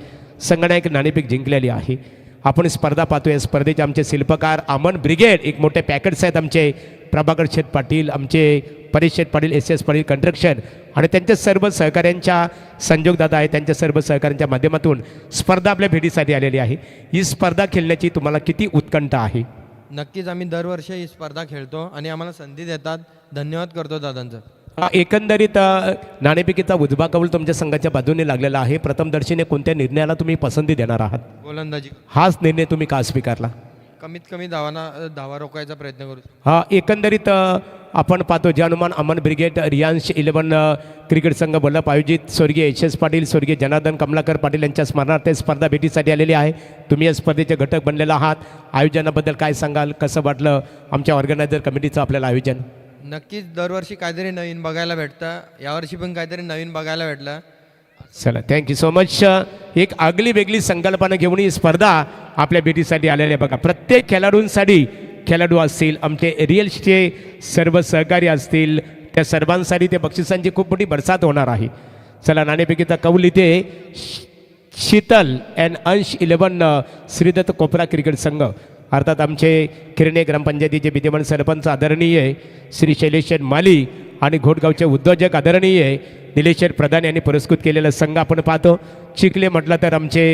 S1: संघाने एक नाणेफेक जिंकलेली आहे. आपण स्पर्धा पाहतोय. या स्पर्धेचे आमचे शिल्पकार अमन ब्रिगेड, एक मोठे पॅकेट्स आहेत आमचे प्रभाकर शेठ पाटील, आमचे परेश शेठ पाटील, एस पाटील कंस्ट्रक्शन आणि त्यांच्या सर्व सहकाऱ्यांच्या संजोगदाता आहे. त्यांच्या सर्व सहकाऱ्यांच्या माध्यमातून स्पर्धा आपल्या भेटीसाठी आलेली आहे. ही स्पर्धा खेळण्याची तुम्हाला किती उत्कंठा आहे?
S3: नक्कीच आम्ही दरवर्षी ही स्पर्धा खेळतो आणि आम्हाला संधी देतात. धन्यवाद करतो दादांचं.
S1: एकंदरीत नाणेफेकीचा उजवा कौल तुमच्या संघाच्या बाजूने लागलेला आहे. प्रथम दर्शनी कोणत्या निर्णयाला तुम्ही पसंती देणार आहात?
S3: गोलंदाजी.
S1: हाच निर्णय तुम्ही का स्वीकारला?
S3: कमीत कमी धावा रोखायचा प्रयत्न करू.
S1: हा एकंदरीत आपण पाहतो अनुमान अमन ब्रिगेड रियांश 11 क्रिकेट संघ बोलप आयोजित स्वर्गीय एस पाटील, स्वर्गीय जनार्दन कमलाकर पाटील यांच्या स्मरणार्थ स्पर्धा भेटीसाठी आलेली आहे. तुम्ही या स्पर्धेचे घटक बनलेला आहात. आयोजनाबद्दल काय सांगाल? कसं वाटलं आमच्या ऑर्गनायझर कमिटीचं आपल्याला आयोजन?
S3: नक्कीच दरवर्षी काहीतरी नवीन बघायला भेटतं. यावर्षी पण काहीतरी नवीन बघायला भेटलं.
S1: चला थँक्यू सो मच. एक आगली वेगळी संकल्पना घेऊन ही स्पर्धा आपल्या भेटीसाठी आलेली आहे. बघा प्रत्येक खेळाडूंसाठी, खेळाडू असतील, आमचे रिअलचे सर्व सहकारी असतील, त्या सर्वांसाठी ते बक्षिसांची खूप मोठी बरसात होणार आहे. चला नाणेफेकीचा कौल इथे शीतल अँड अंश 11 श्रीदत्त कोपरा क्रिकेट संघ अर्थात आमचे किरणे ग्रामपंचायतीचे विद्यमान सरपंच आदरणीय श्री शैलेश्वर माली आणि घोटगावचे उद्योजक आदरणीय निलेश्वर प्रधान यांनी पुरस्कृत केलेला संघ आपण पाहतो. चिखले म्हटलं तर आमचे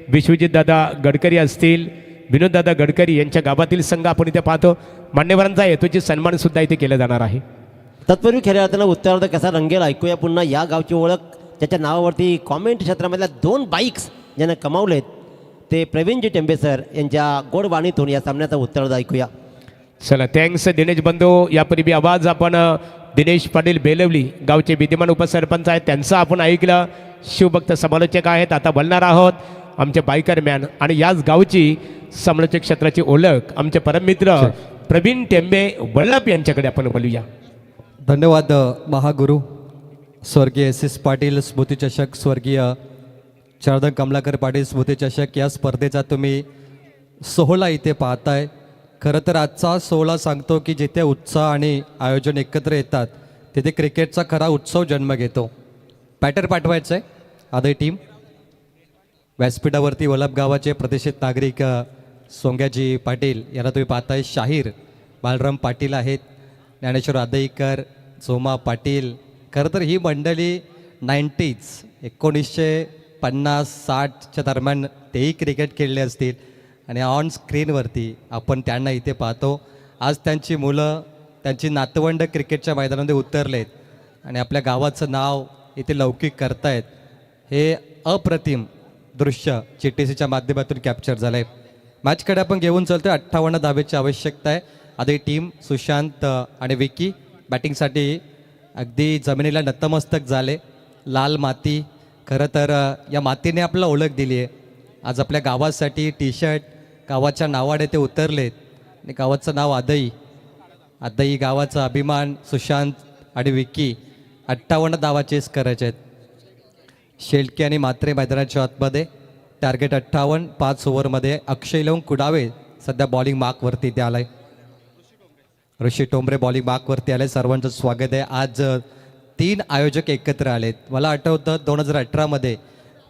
S1: विश्वजितदादा गडकरी असतील, विनोददादा गडकरी यांच्या गावातील संघ आपण इथे पाहतो. मान्यवरांचा हेतूची सन्मानसुद्धा इथे केला जाणार आहे.
S2: तत्पूर्वी खेळाडूंना उत्तरार्ध कसा रंगेल ऐकूया पुन्हा या गावची ओळख. त्याच्या नावावरती कॉमेंट क्षेत्रामधल्या 2 बाईक्स ज्यांना कमावलेत ते प्रवीणजी टेंबे सर यांच्या गोडवाणीतून या सामन्याचा उत्तरार्ध ऐकूया.
S1: चला थँक्स दिनेश बंधू. यापूर्वी आवाज आपण दिनेश पाटील बेलवली गावचे विद्यमान उपसरपंच आहेत त्यांचं आपण ऐकलं. शिवभक्त समालोचक आहेत. आता बोलणार आहोत आमचे बायकर मॅन आणि याच गावची समालोचक क्षेत्राची ओळख आमचे परममित्र प्रवीण टेंबे वल्लभ यांच्याकडे आपण बोलूया.
S4: धन्यवाद महागुरु स्वर्गीय एस पाटील स्मृतिचषक, स्वर्गीय जनार्दन कमलाकर पाटील स्मृतिचषक या स्पर्धेचा तुम्ही सोहळा इथे पाहताय. खरं तर आजचा सोहळा सांगतो की जिथे उत्साह आणि आयोजन एकत्र येतात तिथे क्रिकेटचा खरा उत्सव जन्म घेतो. बॅटर पाठवायचं आहे आधी टीम. व्यासपीठावरती वलभ गावाचे प्रतिष्ठित नागरिक सोंग्याजी पाटील यांना तुम्ही पाहताय. शाहीर बालराम पाटील आहेत, ज्ञानेश्वर आदईकर, सोमा पाटील. खरं तर ही मंडळी 1950-60च्या दरम्यान तेही क्रिकेट खेळले असतील आणि ऑन स्क्रीनवरती आपण त्यांना इथे पाहतो. आज त्यांची मुलं, त्यांची नातवंड क्रिकेटच्या मैदानामध्ये उतरलेत आणि आपल्या गावाचं नाव इथे लौकिक करतायत. हे अप्रतिम दृश्य GTCच्या माध्यमातून कॅप्चर झालं आहे. मॅचकडे आपण घेऊन चालतो. 58 धावेची आवश्यकता आहे. आधी टीम सुशांत आणि विकी बॅटिंगसाठी अगदी जमिनीला नतमस्तक झाले. लाल माती, खरं तर या मातीने आपल्याला ओळख दिली आहे. आज आपल्या गावासाठी टी शर्ट गावाच्या नावाने ते उतरलेत आणि गावाचं नाव आदई. आदई गावाचा अभिमान. सुशांत आणि विकी 58 धावा चेस करायचे आहेत. शेळके आणि मात्रे मैदानाच्या आतमध्ये. टार्गेट 58. 5 ओव्हरमध्ये अक्षय लोंग कुडावे सध्या बॉलिंग मार्कवरती ते आलाय. ऋषी टोंबरे बॉलिंग मार्कवरती आले. सर्वांचं स्वागत आहे. आज 3 आयोजक एकत्र आलेत. मला आठवतं 2018मध्ये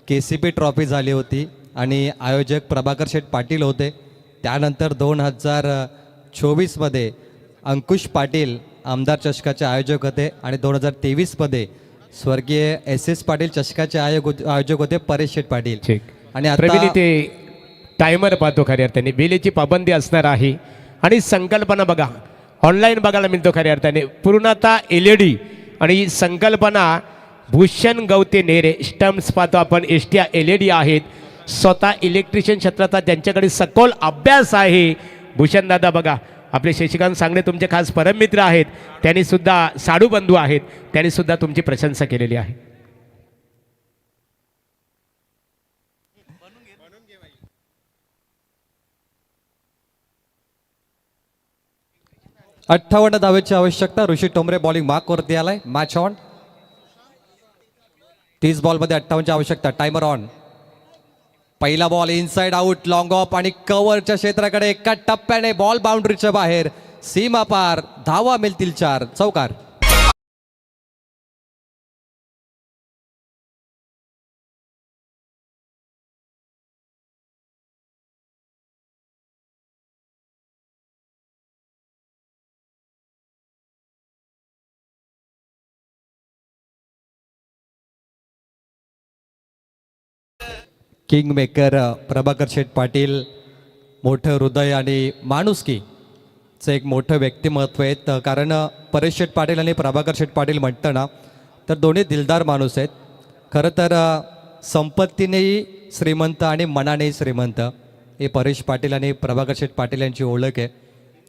S4: KCB ट्रॉफी झाली होती आणि आयोजक प्रभाकर शेठ पाटील होते. त्यानंतर 2024मध्ये अंकुश पाटील आमदार चषकाचे आयोजक होते आणि 2023मध्ये स्वर्गीय SS पाटील चषकाचे आयोजक होते परेश शेठ पाटील.
S1: ठीक.
S4: आणि
S1: प्रवीण
S4: आता
S1: इथे टायमर पाहतो खऱ्या अर्थाने. वेळेची पाबंदी असणार आहे आणि संकल्पना बघा ऑनलाईन बघायला मिळतो खऱ्या अर्थाने. पूर्णतः LED आणि ही संकल्पना भूषण गवते नेरे. स्टम्प्स पाहतो आपण एसट्या LED आहेत. स्वतः इलेक्ट्रिशियन क्षेत्राचा त्यांच्याकडे सखोल अभ्यास आहे. भूषण दादा बघा आपले शशिकांत सांगणे तुमचे खास परममित्र आहेत. त्यांनी सुद्धा साडू बंधू आहेत. त्यांनी सुद्धा तुमची प्रशंसा केलेली आहे.
S4: अठ्ठावन्न धावेची आवश्यकता. ऋषी टोंबरे बॉलिंग मार्कवरती आलाय. Match on. 30 बॉलमध्ये 58ची आवश्यकता. Timer on. पहिला ball inside out, long off आणि कव्हरच्या क्षेत्राकडे एका टप्प्याने बॉल बाउंड्रीच्या बाहेर. सीमा पार. धावा मिळतील 4. चौकार. किंग मेकर प्रभाकर शेठ पाटील मोठं हृदय आणि माणुसकीचं एक मोठं व्यक्तिमत्व आहेत. कारण परेश शेठ पाटील आणि प्रभाकर शेठ पाटील म्हणतं ना तर दोन्ही दिलदार माणूस आहेत. खरं तर संपत्तीनेही श्रीमंत आणि मनानेही श्रीमंत हे परेश पाटील आणि प्रभाकर शेठ पाटील यांची ओळख आहे.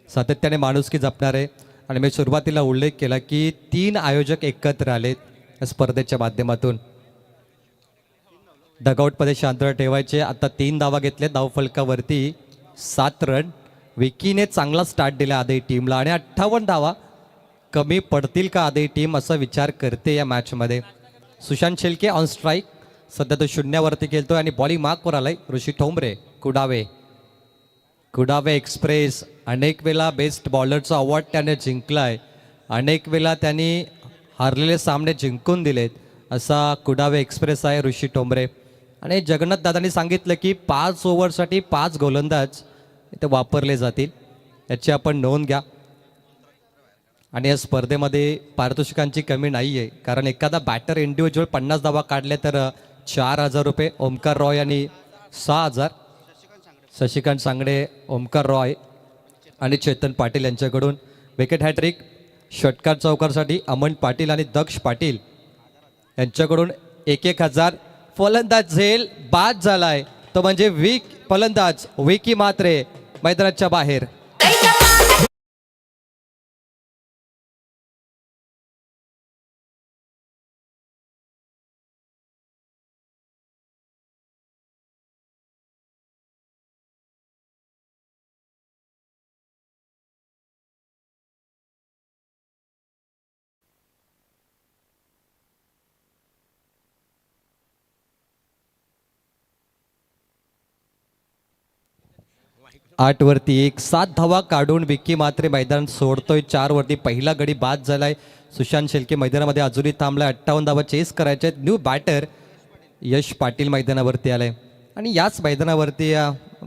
S4: सातत्याने माणुसकी जपणारे. आणि मी सुरुवातीला उल्लेख केला की 3 आयोजक एकत्र आलेत या स्पर्धेच्या माध्यमातून. डगआउटमध्ये शांत ठेवायचे. आता 3 धावा घेतले. धावफलकावरती 7 रन. विकीने चांगला स्टार्ट दिला आधी टीमला आणि 58 धावा कमी पडतील का आधी टीम असा विचार करते या मॅचमध्ये. Sushant Shelke on strike. सध्या तो 0वरती खेळतोय आणि बॉलिंग मार्कवर आलाय. ऋषी ठोंबरे. कुडावे. कुडावे एक्सप्रेस अनेक वेळा बेस्ट बॉलरचा अवॉर्ड त्याने जिंकलाय. अनेक वेळा त्यांनी हारलेले सामने जिंकून दिलेत असा कुडावे एक्सप्रेस आहे ऋषी टोंबरे. आणि जगन्नाथ दादांनी सांगितलं की 5 ओव्हरसाठी 5 गोलंदाज इथे वापरले जातील. याची आपण नोंद घ्या. आणि या स्पर्धेमध्ये पारितोषिकांची कमी नाही आहे. कारण एखादा बॅटर इंडिव्हिज्युअल 50 धावा काढले तर 4,000 रुपये. ओमकार रॉय यांनी 6,000. शशिकांत सांगडे, ओमकार रॉय आणि चेतन पाटील यांच्याकडून विकेट हॅट्रिक. षटकार चौकारसाठी अमन पाटील आणि दक्ष पाटील यांच्याकडून 1,000. फलंदाज झेल बाद झालाय तो म्हणजे फलंदाज विकी मात्रे मैदानाच्या बाहेर. आठ वरती 1. 7 धावा काढून विकी मात्रे मैदान सोडतोय. 4 वरती पहिला गडी बाद झालाय. सुशांत शेळके मैदानामध्ये अजूनही थांबलाय. 58 धावा चेस करायचे. न्यू बॅटर यश पाटील मैदानावरती आलाय. आणि याच मैदानावरती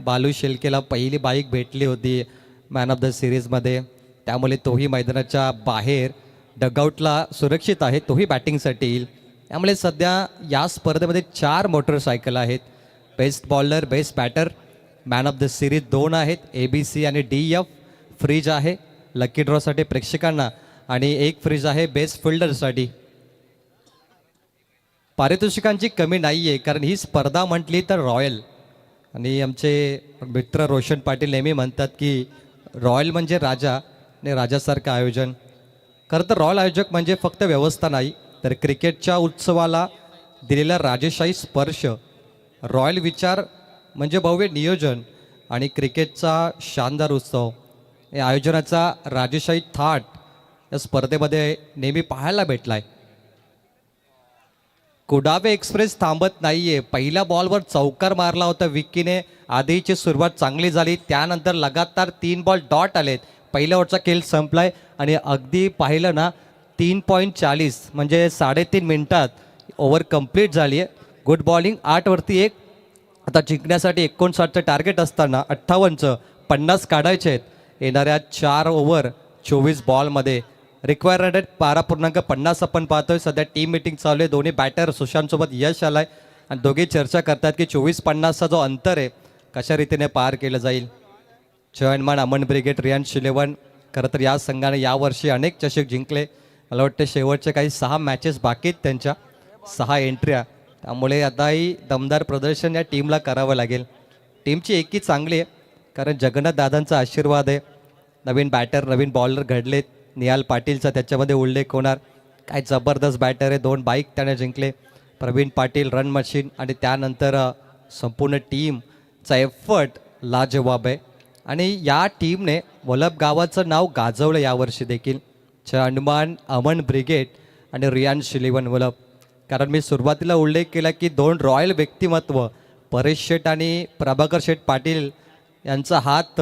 S4: बालू शेलकेला पहिली बाईक भेटली होती मॅन ऑफ द सिरीजमध्ये, त्यामुळे तोही मैदानाच्या बाहेर डगआउटला सुरक्षित आहे, तोही बॅटिंगसाठी येईल. त्यामुळे सध्या या स्पर्धेमध्ये 4 मोटरसायकल आहेत. Best bowler, best batter, man of the series 2 आहेत, ABC आणि DF. फ्रीज आहे लकी ड्रॉसाठी प्रेक्षकांना आणि 1 फ्रीज आहे बेस्ट फिल्डरसाठी. पारितोषिकांची कमी नाही आहे, कारण ही स्पर्धा म्हटली तर रॉयल, आणि आमचे मित्र रोशन पाटील नेहमी म्हणतात की रॉयल म्हणजे राजा आणि राजासारखं आयोजन. खरं तर रॉयल आयोजक म्हणजे फक्त व्यवस्था नाही, तर क्रिकेटच्या उत्सवाला दिलेला राजेशाही स्पर्श. रॉयल विचार म्हणजे भव्य नियोजन आणि क्रिकेटचा शानदार उत्सव. या आयोजनाचा राजेशाही थाट या स्पर्धेमध्ये नेहमी पाहायला भेटला आहे. कुडावे एक्सप्रेस थांबत नाहीये. पहिल्या बॉलवर चौकार मारला होता विक्कीने. आधीची सुरुवात चांगली झाली, त्यानंतर लगातार 3 बॉल डॉट आलेत. पहिल्या ओव्हरचा खेळ संपलाय आणि अगदी पाहिलं ना 3.40 म्हणजे 3.5 मिनिटात ओव्हर कंप्लीट झाली आहे. Good bowling. 8 वरती 1. आता जिंकण्यासाठी 59चं टार्गेट असताना 58चं 50 काढायचे आहेत येणाऱ्या 4 ओव्हर 24 बॉलमध्ये. रिक्वायर रन रेट 12.50 आपण पाहतोय. सध्या टीम मिटिंग चालू आहे. दोन्ही बॅटर सुशांतसोबत यश आलाय आणि दोघे चर्चा करतात की 24-50चा जो अंतर आहे कशा रीतीने पार केलं जाईल. जॉइनमॅन अमन ब्रिगेड, रियान शिलेवन. खरं तर या संघाने यावर्षी अनेक चषक जिंकले. मला वाटतं शेवटचे काही 6 मॅचेस बाकी आहेत त्यांच्या, 6 एंट्र्या. त्यामुळे आताही दमदार प्रदर्शन या टीमला करावं लागेल. टीमची एकी चांगली आहे, कारण जगन्नाथ दादांचा आशीर्वाद आहे. नवीन बॅटर, नवीन बॉलर घडलेत. निहाल पाटीलचा त्याच्यामध्ये उल्लेख होणार. काय जबरदस्त बॅटर आहे. 2 बाईक त्याने जिंकले. प्रवीण पाटील रन मशीन, आणि त्यानंतर संपूर्ण टीमचा एफर्ट लाजवाब आहे. आणि या टीमने वलभ गावाचं नाव गाजवलं यावर्षी देखील. हनुमान अमन ब्रिगेड आणि रियान शिलिवन वलभ. कारण मी सुरुवातीला उल्लेख केला की 2 रॉयल व्यक्तिमत्व परेश शेठ आणि प्रभाकर शेठ पाटील यांचा हात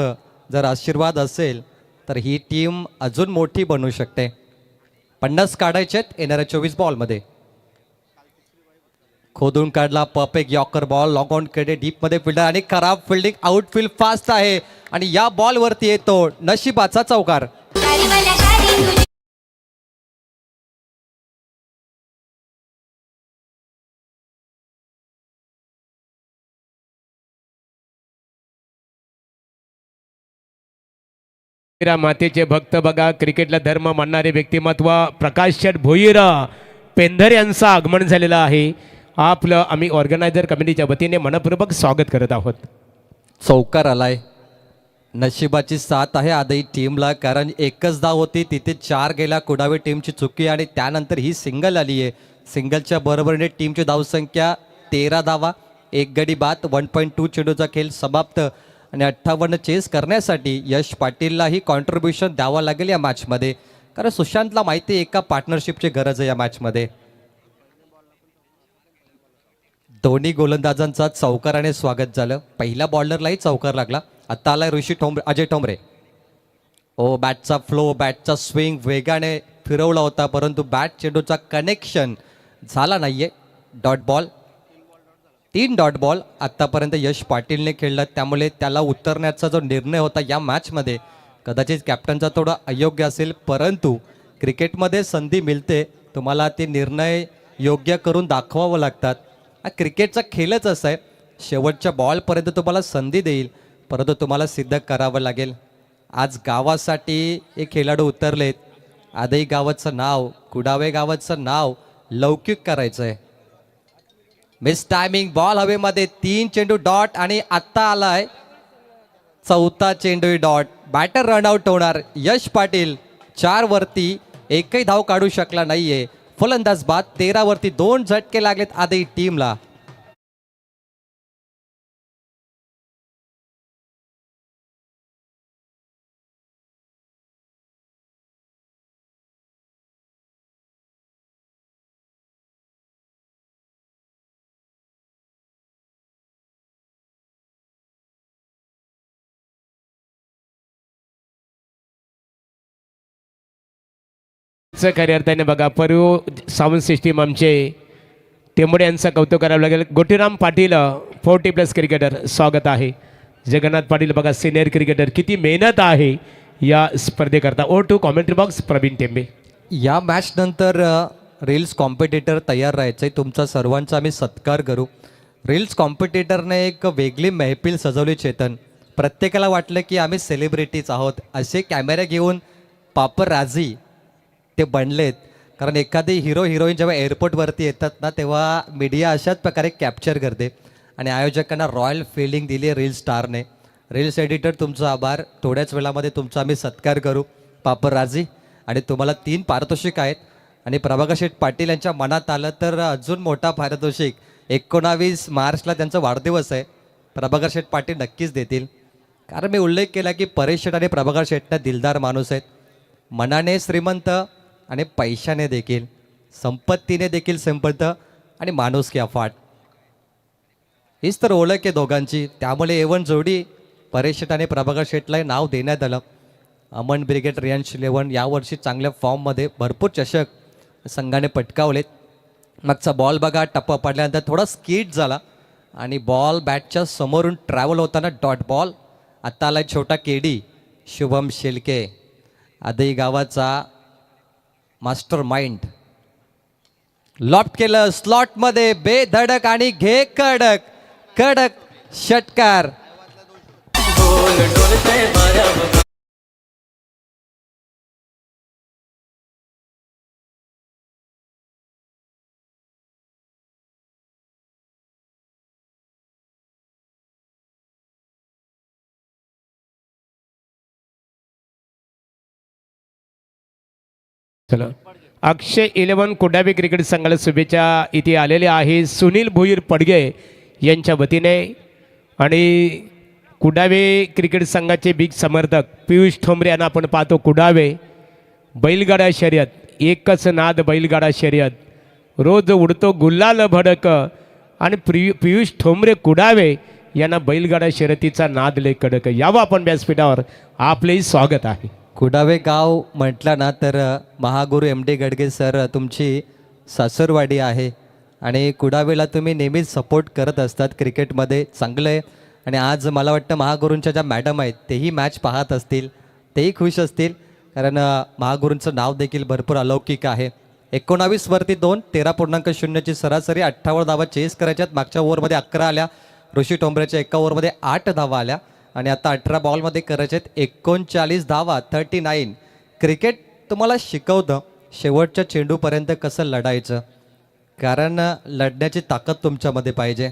S4: जर आशीर्वाद असेल तर ही टीम अजून मोठी बनू शकते. 50 काढायचे आहेत येणाऱ्या 24 बॉलमध्ये. खोदून काढला perfect yorker ball. Log on केले डीपमध्ये फिल्डर आणि खराब फिल्डिंग. आउटफील्ड फास्ट आहे आणि या बॉलवरती येतो नशिबाचा चौकार.
S1: मातेचे भक्त बघा, क्रिकेटला धर्म मानणारे व्यक्तिमत्व प्रकाश शेठ भोईर पेंधर यांचं आगमन झालेलं आहे. आपलं आम्ही ऑर्गनायझर कमिटीच्या वतीने मनपूर्वक स्वागत करत आहोत.
S4: चौकार आलाय. नशिबाची साथ आहे आधी टीमला, कारण एकच धाव होती, तिथे 4 गेला. कुडावी टीमची चुकी आणि त्यानंतर ही सिंगल आली आहे. सिंगलच्या बरोबरीने टीमची धावसंख्या 13 धावा, 1 गडी बाद. 1.2 चेंडूचा खेळ समाप्त आणि 58 चेस करण्यासाठी यश पाटीललाही कॉन्ट्रीब्युशन द्यावं लागेल या मॅचमध्ये, कारण सुशांतला माहिती आहे एका पार्टनरशिपची गरज आहे या मॅचमध्ये. दोन्ही गोलंदाजांचा चौकाराने स्वागत झालं. पहिल्या बॉलरलाही चौकार लागला. आता आलाय अजय ठोंबरे. बॅटचा फ्लो, बॅटचा स्विंग वेगाने फिरवला होता, परंतु बॅट चेंडूचा कनेक्शन झाला नाहीये. Dot ball. 3 डॉट बॉल आत्तापर्यंत यश पाटीलने खेळला, त्यामुळे त्याला उतरण्याचा जो निर्णय होता या मॅचमध्ये कदाचित कॅप्टनचा थोडा अयोग्य असेल, परंतु क्रिकेटमध्ये संधी मिळते, तुम्हाला ते निर्णय योग्य करून दाखवावं लागतात. हा क्रिकेटचा खेळच असा आहे, शेवटच्या बॉलपर्यंत तुम्हाला संधी देईल, परंतु तुम्हाला सिद्ध करावं लागेल. आज गावासाठी हे खेळाडू उतरलेत. आदई गावाचं नाव, कुडावे गावाचं नाव लौकिक करायचं आहे. Miss timing. बॉल हवेमध्ये. 3 चेंडू डॉट आणि आत्ता आलाय 4था चेंडू डॉट. बॅटर रनआउट होणार. यश पाटील 4 वरती एकही धाव काढू शकला नाहीये. फलंदाज बाद. 13 वरती 2 झटके लागलेत आधी टीमला.
S1: खऱ्या अर्थाने बघा, पर्व साऊंड सिस्टीम आमचे टेंबोडे यांचं कौतुक करावं लागेल. गोटीराम पाटील 40+ क्रिकेटर स्वागत आहे. जगन्नाथ पाटील बघा सिनियर क्रिकेटर, किती मेहनत आहे या स्पर्धेकरता. Over to commentary box Pravin Tembe.
S4: या मॅच नंतर रील्स कॉम्पिटिटर तयार राहायचं आहे. तुमचा सर्वांचा आम्ही सत्कार करू. रील्स कॉम्पिटिटरने एक वेगळी महफिल सजवली चेतन. प्रत्येकाला वाटलं की आम्ही सेलिब्रिटीज आहोत. असे कॅमेरे घेऊन पापराझी ते बनलेत. कारण एखादी हिरोईन जेव्हा एअरपोर्टवरती येतात ना, तेव्हा मीडिया अशाच प्रकारे कॅप्चर करते. आणि आयोजकांना रॉयल फिलिंग दिली आहे रील्स स्टारने. रील्स एडिटर तुमचा आभार. थोड्याच वेळामध्ये तुमचा आम्ही सत्कार करू पापराझी. आणि तुम्हाला 3 पारितोषिक आहेत. आणि प्रभाकर शेठ पाटील यांच्या मनात आलं तर अजून मोठा पारितोषिक 19 मार्चला त्यांचा वाढदिवस आहे. प्रभाकर शेठ पाटील नक्कीच देतील. कारण मी उल्लेख केला की परेश शेठ आणि प्रभाकर शेठना दिलदार माणूस आहेत. मनाने श्रीमंत आणि पैशाने देखील, संपत्तीने देखील श्रीमंत आणि माणुसकी अफाट. हीच तर ओळख आहे दोघांची. त्यामुळे एवन जोडी परेश शेठ आणि प्रभाकर शेठला नाव देण्यात आलं. अमन ब्रिगेड रियांश 11 यावर्षी चांगल्या फॉर्ममध्ये भरपूर चषक संघाने पटकावलेत. मागचा बॉल बघा, टप्पा पडल्यानंतर थोडा स्कीट झाला आणि बॉल बॅटच्या समोरून ट्रॅव्हल होताना डॉट बॉल. आता आला छोटा केडी शुभम शेलके, आदई गावाचा मास्टर माइंड. लॉफ्ट केलं स्लॉटमध्ये बेधडक आणि घे कडक कडक षटकार.
S1: चला, अक्षय 11 कुडाबी क्रिकेट संघाला शुभेच्छा इथे आलेले आहे सुनील भोईर पडगे यांच्या वतीने. आणि कुडावे क्रिकेट संघाचे बिग समर्थक पियुष ठोंबरे यांना आपण पाहतो. कुडावे बैलगाडा शर्यत, एकच नाद बैलगाडा शर्यत, रोज उडतो गुल्लाल भडक. आणि पियुष ठोंबरे कुडावे यांना बैलगाडा शर्यतीचा नाद लय कडक. यावं आपण व्यासपीठावर, आपलेही स्वागत आहे.
S4: कुडावे गाव म्हटलं ना तर महागुरू MD गडगे सर तुमची सासरवाडी आहे. आणि कुडावेला तुम्ही नेहमीच सपोर्ट करत असतात क्रिकेटमध्ये. चांगलं आहे. आणि आज मला वाटतं महागुरूंच्या ज्या मॅडम आहेत तेही मॅच पाहत असतील, तेही खुश असतील. कारण महागुरूंचं नाव देखील भरपूर अलौकिक आहे. 19वरती 2, 13.0ची सरासरी, 58 धावा चेस करायच्यात. मागच्या ओव्हरमध्ये 11 आल्या. ऋषी टोंबरेच्या एका ओव्हरमध्ये 8 धावा आल्या. आणि आता 18 बॉलमध्ये करायचे आहेत 39 धावा, 39. क्रिकेट तुम्हाला शिकवतं शेवटच्या चेंडूपर्यंत कसं लढायचं. कारण लढण्याची ताकद तुमच्यामध्ये पाहिजे.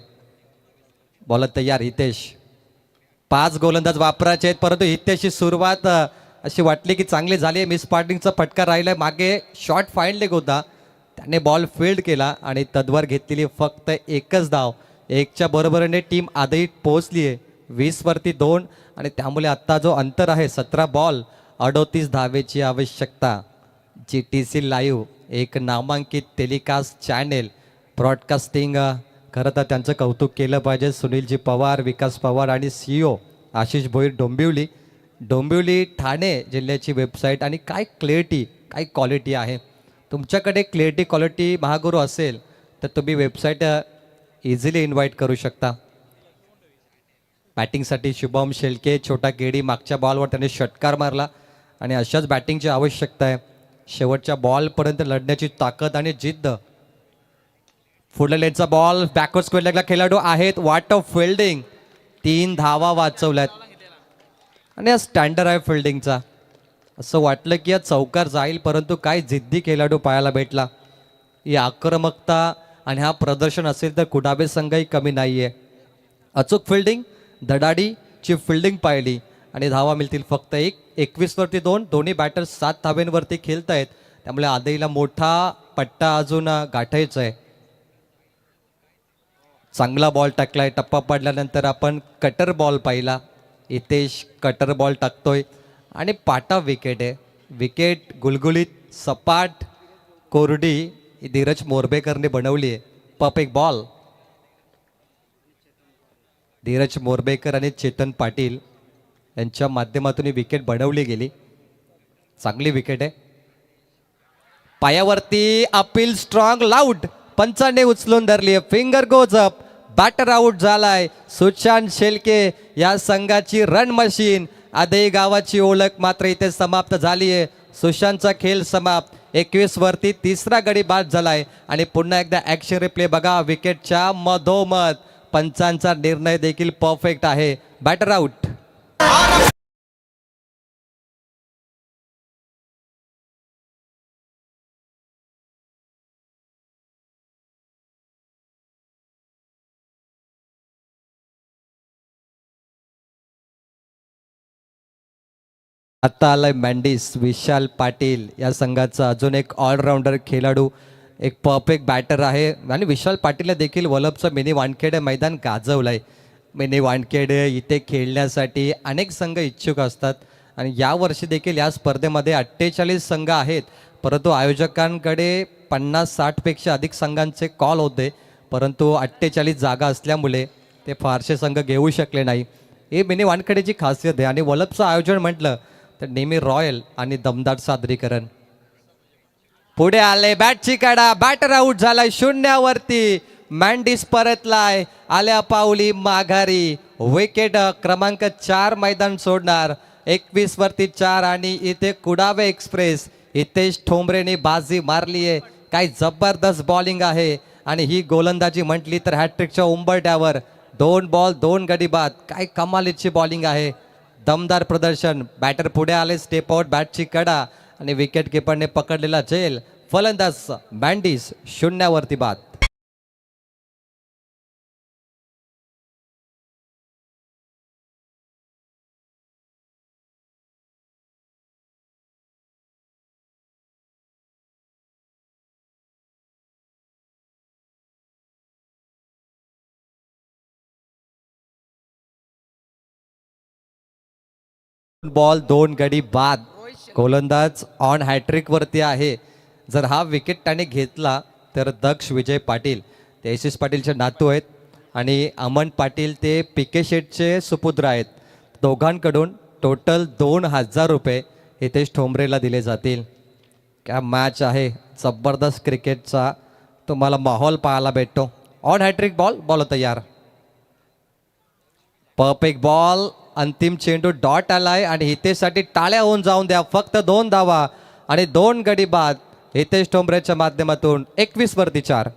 S4: बॉलर तयार हितेश. 5 गोलंदाज वापरायचे आहेत. परंतु हितेशची सुरुवात अशी वाटली की चांगली झाली. मिस पार्टिंगचा फटका राहिला. मागे शॉट फाईन लेग होता, त्याने बॉल फील्ड केला आणि तद्वार घेतलेली फक्त 1च धाव. 1च्या बरोबरीने टीम आधीच पोहोचली आहे 20वरती 2. आणि त्यामुळे आत्ता जो अंतर आहे 17 बॉल 38 धावेची आवश्यकता. GTC लाईव्ह एक नामांकित टेलिकास्ट चॅनेल ब्रॉडकास्टिंग. खरं तर त्यांचं कौतुक केलं पाहिजे. सुनीलजी पवार, विकास पवार आणि CEO आशिष भोईर डोंबिवली ठाणे जिल्ह्याची वेबसाईट. आणि काय क्लिअरिटी, काय क्वालिटी आहे. तुमच्याकडे क्लिअरिटी क्वालिटी महागुरू असेल तर तुम्ही वेबसाईट इझिली इन्व्हाइट करू शकता. बॅटिंगसाठी शुभम शेलके, छोटा केडी. मागच्या बॉलवर त्याने षटकार मारला आणि अशाच बॅटिंगची आवश्यकता आहे. शेवटच्या बॉलपर्यंत लढण्याची ताकद आणि जिद्द. पुढल्या लेनचा बॉल बॅकवर्ड स्क्वेअर लेगला खेळाडू आहेत. वाट ऑफ फिल्डिंग, 3 धावा वाचवल्यात. आणि हा स्टँडर्ड आहे फिल्डिंगचा. असं वाटलं की या चौकार जाईल, परंतु काय जिद्दी खेळाडू पाहायला भेटला. ही आक्रमकता आणि हा प्रदर्शन असेल तर कुडाबे संघही कमी नाही आहे. अचूक फिल्डिंग, धडाडीची फिल्डिंग पाहिली आणि धावा मिळतील फक्त 1. 21वरती 2. दोन्ही बॅटर्स 7 धावेंवरती खेळत आहेत. त्यामुळे आदईला मोठा पट्टा अजून गाठायचा आहे. चांगला बॉल टाकलाय. टप्पा पडल्यानंतर आपण कटर बॉल पाहिला. हितेश कटर बॉल टाकतोय आणि पाटा विकेट आहे. विकेट गुलगुलीत, सपाट, कोरडी ही धीरज मोरबेकरने बनवली आहे. Perfect ball. धीरज मोरबेकर आणि चेतन पाटील यांच्या माध्यमातून ही विकेट बनवली गेली. चांगली विकेट आहे. पायावरती अपील स्ट्रॉंग लाऊड. पंचाने उचलून धरली, finger goes up, batter out झालाय. सुशांत शेळके या संघाची रन मशीन, आदई गावाची ओळख मात्र इथे समाप्त झाली आहे. सुशांतचा खेळ समाप्त. 21 वरती तिसरा गडी बाद झालाय आणि पुन्हा एकदा ॲक्शन रिप्ले बघा. विकेटच्या मधोमध पंचांचा निर्णय देखील परफेक्ट आहे. Batter out. आता आलाय मँडिस विशाल पाटील या संघाचा अजून एक ऑलराऊंडर खेळाडू, एक परफेक्ट बॅटर आहे आणि विशाल पाटीलने देखील वलभचं मिनी वानखेडे मैदान गाजवलंय. मिनी वानखेडे इथे खेळण्यासाठी अनेक संघ इच्छुक असतात आणि यावर्षी देखील या स्पर्धेमध्ये 48 संघ आहेत, परंतु आयोजकांकडे 50-60 पेक्षा अधिक संघांचे कॉल होते, परंतु 48 जागा असल्यामुळे ते फारसे संघ घेऊ शकले नाही. हे मिनी वानखेडेची खासियत आहे आणि वलभचं आयोजन म्हटलं तर नेहमी रॉयल आणि दमदार सादरीकरण. पुढे आले बॅटची कडा, बॅटर आउट झालाय. 0 वरती मँडिस परतलाय, आल्या पावली माघारी. विकेट क्रमांक 4 मैदान सोडणार. 21 वरती 4 आणि इथे कुडावे एक्सप्रेस हितेश ठोंबरेने बाजी मारली आहे. काय जबरदस्त बॉलिंग आहे आणि ही गोलंदाजी म्हटली तर हॅट्रिकच्या उंबरट्यावर 2 बॉल 2 गडी बाद. काय कमालीची बॉलिंग आहे, दमदार प्रदर्शन. बॅटर पुढे आले, स्टेप आउट, बॅटची कडा आणि विकेट किपरने पकडलेला झेल. फलंदाज मँडिस 0 वरती बाद. बॉल 2 गडी बाद. गोलंदाज ऑन हॅट्रिक वरती आहे. जर हा विकेट त्याने घेतला तर दक्ष विजय पाटील ते एस पाटीलचे नातू आहेत आणि अमन पाटील ते पिके शेटचे सुपुत्र आहेत. दोघांकडून टोटल 2000 रुपये हितेश ठोंबरेला दिले जातील. क्या मॅच आहे, जबरदस्त क्रिकेटचा तुम्हाला माहोल पाहायला भेटतो. ऑन हॅट्रिक बॉल, बॉल तयार. परफेक्ट बॉल, अंतिम चेंडू डॉट आलाय आणि हितेशसाठी टाळ्या होऊन जाऊन द्या. फक्त 2 धावा आणि 2 गडी बाद हितेश ठोंबरेच्या माध्यमातून. 21 वरती 4.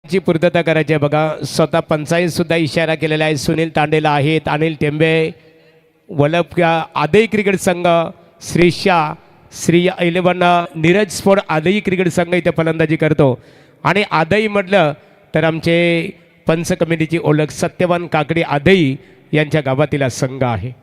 S1: ची पूर्तता करायची आहे बघा. स्वतः पंचायत सुद्धा इशारा केलेला आहे. सुनील तांडेला आहेत, अनिल टेंबे, वलभ आदई क्रिकेट संघ, श्री 11 नीरज स्पोर्ट आदई क्रिकेट संघ इथे फलंदाजी करतो. आणि आदई म्हटलं तर आमचे पंच कमिटीची ओळख सत्यवान काकडी आदई यांच्या गावातील हा संघ आहे.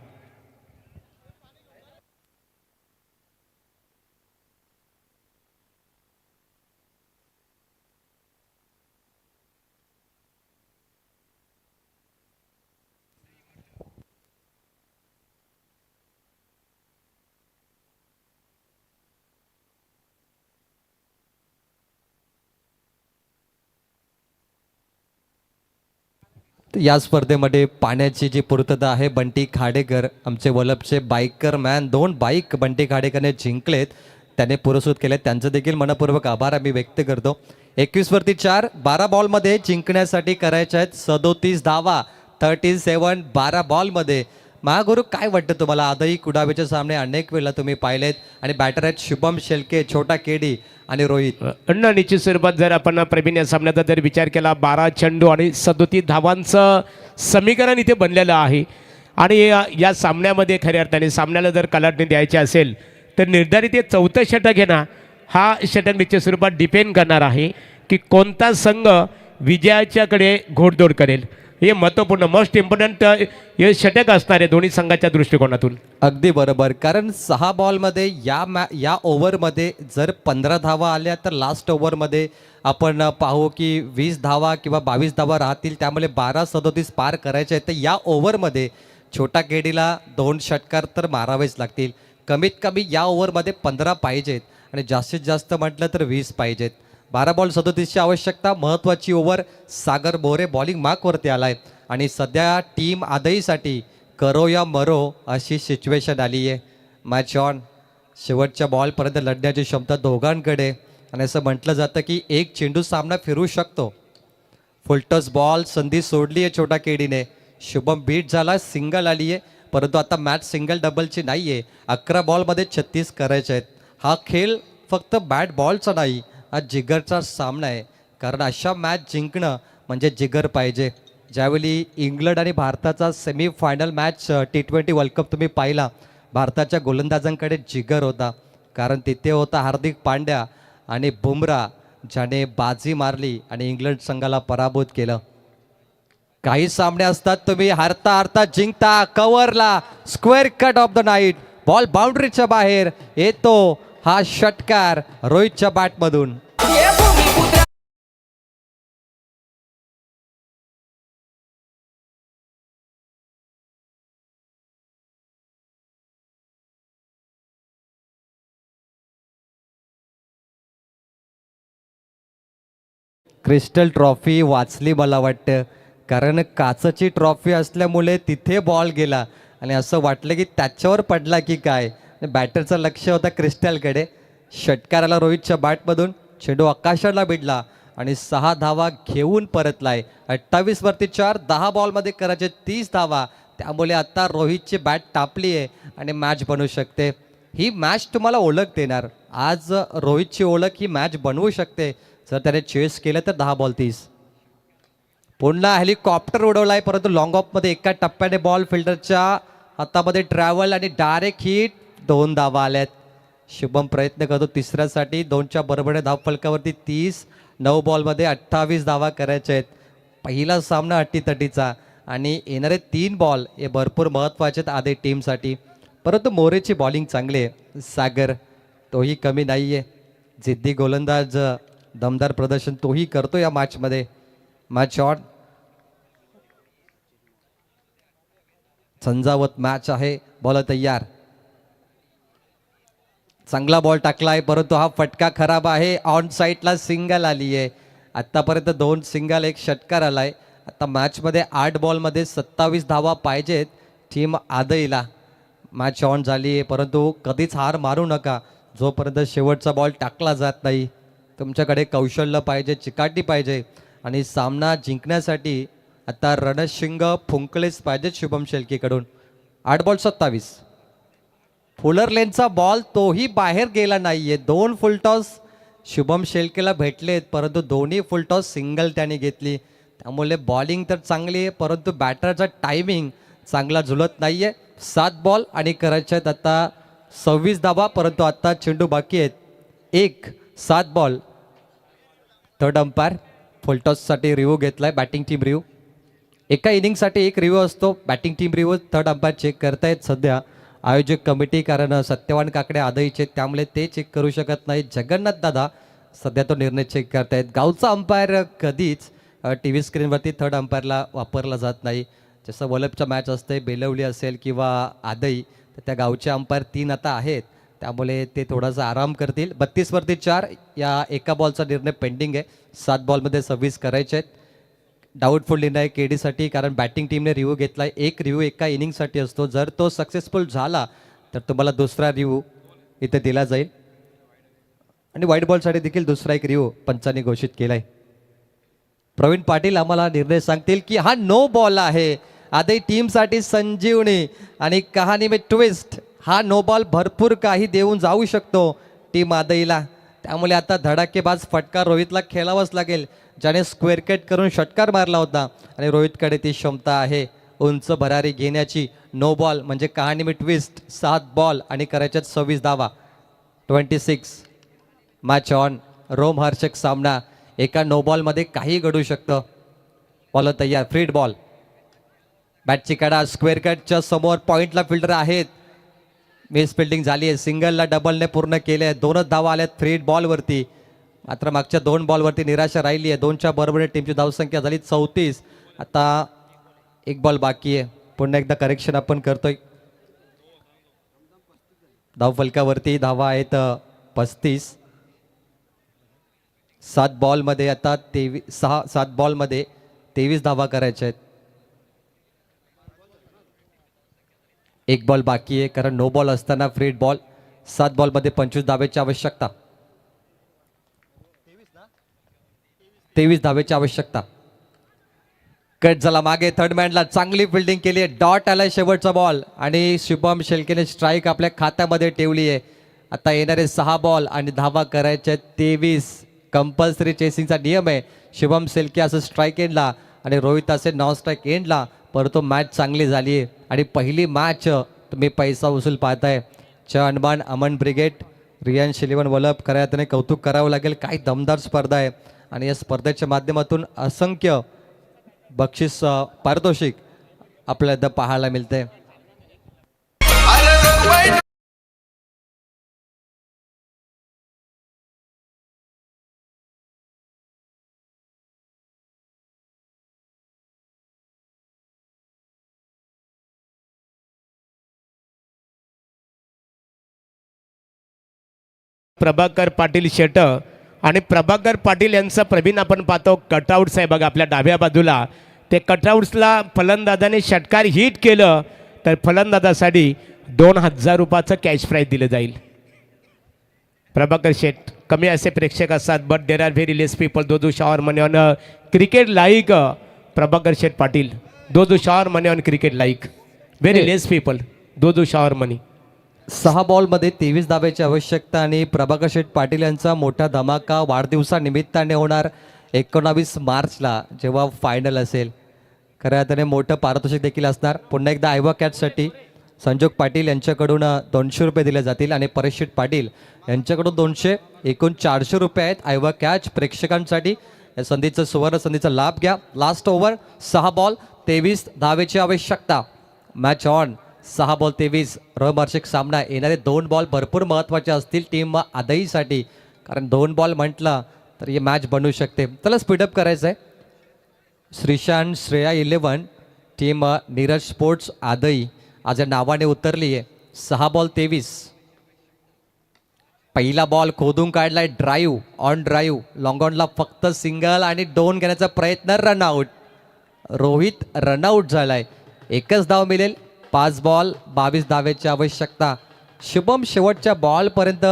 S4: या स्पर्धेमध्ये पाण्याची जी पूर्तता आहे, बंटी खाडेकर आमचे वलभचे बाईकर मॅन, 2 बाईक बंटी खाडेकरने जिंकलेत, त्याने पुरस्कृत केले, त्यांचं देखील मनपूर्वक आभार आम्ही व्यक्त करतो. 21 वरती 4, 12 बॉलमध्ये जिंकण्यासाठी करायच्या आहेत 37 धावा. 37 12 बॉलमध्ये. महागुरु, काय वाटतं तुम्हाला? आदई कुडावेच्या सामने अनेक वेळा तुम्ही पाहिलेत आणि बॅटर आहेत शुभम शेळके, छोटा केडी आणि रोहित.
S1: निश्चित स्वरूपात जर आपण प्रवीण या सामन्याचा जर विचार केला, 12 चेंडू आणि 37 धावांचं समीकरण इथे बनलेलं आहे. आणि या सामन्यामध्ये खऱ्या अर्थाने सामन्याला जर कलाटणी द्यायची असेल तर निर्धारित हे 4थं षटक आहे ना, हा षटक निश्चित स्वरूपात डिपेंड करणार आहे की कोणता संघ विजयाच्याकडे घोडदौड करेल. हे महत्त्वपूर्ण, मोस्ट इम्पॉर्टंट हे षटक असणार आहे दोन्ही संघाच्या दृष्टिकोनातून.
S4: अगदी बरोबर, कारण 6 बॉलमध्ये या ओव्हरमध्ये जर 15 धावा आल्या तर लास्ट ओव्हरमध्ये आपण पाहू की 20 धावा किंवा 22 धावा राहतील, त्यामुळे 12-37 पार करायचे आहेत. तर या ओव्हरमध्ये छोटा केडीला 2 षटकार तर मारावेच लागतील. कमीत कमी या ओव्हरमध्ये 15 पाहिजेत आणि जास्तीत जास्त म्हटलं तर 20 पाहिजेत. 12 बॉल 37ची आवश्यकता. महत्त्वाची ओव्हर. सागर बोरे बॉलिंग मार्कवरती आलाय आणि सध्या टीम आदईसाठी करो या मरो अशी सिच्युएशन आली आहे. Match on. शेवटच्या बॉलपर्यंत लढण्याची क्षमता दोघांकडे आणि असं म्हटलं जातं की एक चेंडू सामना फिरू शकतो. फुलटॉस बॉल संधी सोडली आहे छोटा केडीने. शुभम बीट झाला, सिंगल आली आहे, परंतु आता मॅच सिंगल डबलची नाही आहे. 11 बॉलमध्ये 36 करायचे आहेत. हा खेळ फक्त बॅट बॉलचा नाही, हा जिगरचा सामना आहे. कारण अशा मॅच जिंकणं म्हणजे जिगर पाहिजे. ज्यावेळी इंग्लंड आणि भारताचा semifinal match T20 world cup तुम्ही पाहिला, भारताच्या गोलंदाजांकडे जिगर होता. कारण तिथे होता हार्दिक पांड्या आणि बुमरा, ज्याने बाजी मारली आणि इंग्लंड संघाला पराभूत केलं. काही सामने असतात तुम्ही हारता हारता जिंकता. कव्हरला square cut off the night, ball बाउंड्रीच्या बाहेर येतो. हा षटकार रोहितच्या बॅटमधून. क्रिस्टल ट्रॉफी वाचली मला वाटतं, कारण काचची ट्रॉफी असल्यामुळे तिथे बॉल गेला आणि असं वाटलं की त्याच्यावर पडला की काय. बॅटरचं लक्ष होतं क्रिस्टलकडे. षटकाराला रोहितच्या बॅटमधून चेंडू आकाशाला भिडला आणि 6 धावा घेऊन परतलाय. 28 वरती 4, 10 बॉलमध्ये करायचे 30 धावा. त्यामुळे आता रोहितची बॅट टापली आहे आणि मॅच बनवू शकते. ही मॅच तुम्हाला ओळख देणार. आज रोहितची ओळख ही मॅच बनवू शकते जर त्याने चेस केलं तर. 10 बॉल 30. पुन्हा हेलिकॉप्टर उडवलाय, परंतु लॉंग ऑफमध्ये एका टप्प्याने बॉल फिल्डरच्या हातामध्ये ट्रॅव्हल आणि डायरेक्ट हिट. 2 धावा आल्यात. शुभम प्रयत्न करतो तिसऱ्यासाठी. 2च्या बरोबरीने धाव फलकावरती 30. 9 बॉलमध्ये 28 धावा करायच्या आहेत. पहिला सामना अटीतटीचा आणि येणारे 3 बॉल हे भरपूर महत्त्वाचे आहेत आधी टीमसाठी. परंतु मोरेची बॉलिंग चांगली आहे. सागर तोही कमी नाही आहे. जिद्दी गोलंदाज, दमदार प्रदर्शन तोही करतो या मॅचमध्ये. Match on. झंझावत मॅच आहे. बॉल तयार. चांगला बॉल टाकलाय, परंतु हा फटका खराब आहे. ऑन साईडला सिंगल आली आहे. आत्तापर्यंत 2 सिंगल, 1 षटकार आलाय. आता मॅचमध्ये 8 बॉलमध्ये 27 धावा पाहिजेत टीम आदईला. मॅच ऑन झाली आहे, परंतु कधीच हार मारू नका जोपर्यंत शेवटचा बॉल टाकला जात नाही. तुमच्याकडे कौशल्य पाहिजे, चिकाटी पाहिजे आणि सामना जिंकण्यासाठी आता रणशिंग फुंकलेच पाहिजेत शुभम शेळकेकडून. 8 बॉल 27. फुलर लेनचा बॉल तोही बाहेर गेला नाहीये. 2 फुलटॉस शुभम शेळकेला भेटलेत, परंतु दोन्ही फुलटॉस सिंगल त्याने घेतली. त्यामुळे बॉलिंग तर चांगली आहे, परंतु बॅटरचा टायमिंग चांगला झुलत नाहीये. 7 बॉल आणि करायचे आहेत आता 26 धावा, परंतु आता चेंडू बाकी आहेत. 7 बॉल. थर्ड अंपायर फुलटॉससाठी रिव्ह्यू घेतलाय. Batting team review. एका इनिंगसाठी 1 रिव्ह्यू असतो. Batting team review third umpire check करतायत सध्या आयोजक कमिटी, कारण सत्यवान काकडे आदईचे त्यामुळे ते चेक करू शकत नाही. जगन्नाथ दादा सध्या तो निर्णय चेक करतायत. गावचा अंपायर कधीच टी व्ही स्क्रीनवरती थर्ड अंपायरला वापरला जात नाही. जसं वलपच्या मॅच असते, बेलवली असेल किंवा आदई, तर त्या गावचे अंपायर 3 आता आहेत, त्यामुळे ते थोडासा आराम करतील. 32 वरती 4 या एका बॉलचा निर्णय पेंडिंग आहे. 7 बॉलमध्ये 26 करायचे आहेत. डाऊटफुल निर्णय केडीसाठी, कारण बॅटिंग टीमने रिव्ह्यू घेतलाय. 1 रिव्ह्यू एका इनिंगसाठी असतो. जर तो सक्सेसफुल झाला तर तुम्हाला दुसरा रिव्ह्यू इथे दिला जाईल आणि व्हाईट बॉलसाठी देखील दुसरा 1 रिव्ह्यू पंचांनी घोषित केलाय. प्रवीण पाटील आम्हाला निर्णय सांगतील की हा नो बॉल आहे. आधी टीमसाठी संजीवनी आणि कहाणी में ट्विस्ट. हा नो बॉल भरपूर काही देऊन जाऊ शकतो टीम आदईला. त्यामुळे आता धडाकेबाज फटका रोहितला खेळावाच लागेल, ज्याने स्क्वेअर कट करून षटकार मारला होता आणि रोहितकडे ती क्षमता आहे उंच भरारी घेण्याची. नो बॉल म्हणजे कहाणी में ट्विस्ट. 7 बॉल आणि करायच्यात 26 धावा. 26. Match on. रोमहर्षक सामना. एका नो बॉलमध्ये काही घडू शकतं. बॉल तयार. फ्रीड बॉल. बॅटची कडा स्क्वेअर कटच्या समोर पॉइंटला फिल्डर आहेत. मिस फिल्डिंग झाली आहे. सिंगलला डबलने पूर्ण केले. 2च धावा आल्यात फ्रीड बॉलवरती. मात्र मागच्या 2 बॉलवरती निराशा राहिली आहे. 2च्या बरोबरीने टीमची धावसंख्या झाली 34. आता 1 बॉल बाकी आहे. पुन्हा एकदा करेक्शन आपण करतोय. धाव फलकावरती धावा आहेत 35. 7 बॉलमध्ये आता 7 बॉलमध्ये 23 धावा करायच्या आहेत. एक बॉल बाकी आहे कारण नो बॉल असताना फ्री बॉल. 7 बॉलमध्ये 25 धावेची आवश्यकता. 23 धावेची आवश्यकता. कट झाला मागे थर्ड मॅनला, चांगली फिल्डिंग केली आहे. डॉट आलाय शेवटचा बॉल आणि शुभम शेळकेने स्ट्राईक आपल्या खात्यामध्ये ठेवली आहे. आता येणारे 6 बॉल आणि धावा करायच्या 23. कंपल्सरी चेसिंगचा नियम आहे. शुभम शेळके असं स्ट्राईक एंडला आणि रोहित असे नॉन स्ट्राईक एंडला. परंतु मॅच चांगली झाली आहे आणि पहिली मॅच तुम्ही पैसा वसूल पाहताय. अनमान अमन ब्रिगेड रियान शिलिवन वलप करायला त्याने कौतुक करावं लागेल. काय दमदार स्पर्धा आहे आणि या स्पर्धेच्या माध्यमातून असंख्य बक्षीस पारितोषिक आपल्याला इथं पाहायला मिळते.
S1: प्रभाकर पाटील शेट आणि प्रभाकर पाटील यांचा प्रवीण आपण पाहतो कटआउट्स आहे बघा आपल्या डाव्या बाजूला. ते कटआउट्सला फलंदाजाने षटकार हिट केलं तर फलंदाजासाठी 2000 रुपयाचं कॅश प्राईज दिलं जाईल. प्रभाकर शेट कमी असे प्रेक्षक असतात but there are very less people do do shower money on cricket like Prabhakar Shet Patil. Do do shower money on cricket like very less people do do shower money.
S4: 6 बॉलमध्ये 23 धाब्याची आवश्यकता आणि प्रभाकर शेठ पाटील यांचा मोठा धमाका वाढदिवसानिमित्ताने होणार 19 मार्चला जेव्हा फायनल असेल. खऱ्या अर्थाने मोठं पारितोषिक देखील असणार. पुन्हा एकदा आयवा कॅचसाठी संजोग पाटील यांच्याकडून 200 रुपये दिले जातील आणि परेश शेठ पाटील यांच्याकडून 200, एकूण 400 रुपये आहेत आयवा कॅच प्रेक्षकांसाठी. या संधीचं सुवर्ण संधीचा लाभ घ्या. लास्ट ओव्हर 6 बॉल 23 धावेची आवश्यकता. Match on. 6 बॉल 23 रोमहर्षक सामना. येणारे 2 बॉल भरपूर महत्त्वाचे असतील टीम आदईसाठी कारण 2 बॉल म्हटलं तर ही मॅच बनवू शकते. चला स्पीडअप करायचं आहे. श्रीशांत श्रेया 11 टीम नीरज स्पोर्ट्स आदई आज या नावाने उतरली आहे. 6 बॉल 23. पहिला बॉल खोदून काढलाय ड्राईव्ह ऑन ड्राईव्ह. लॉंग ऑनला फक्त सिंगल आणि 2 घेण्याचा प्रयत्न. रनआउट. रोहित रनआउट झालाय. एकच धाव मिळेल. 5 बॉल 22 धावेची आवश्यकता. शुभम शेवटच्या बॉलपर्यंत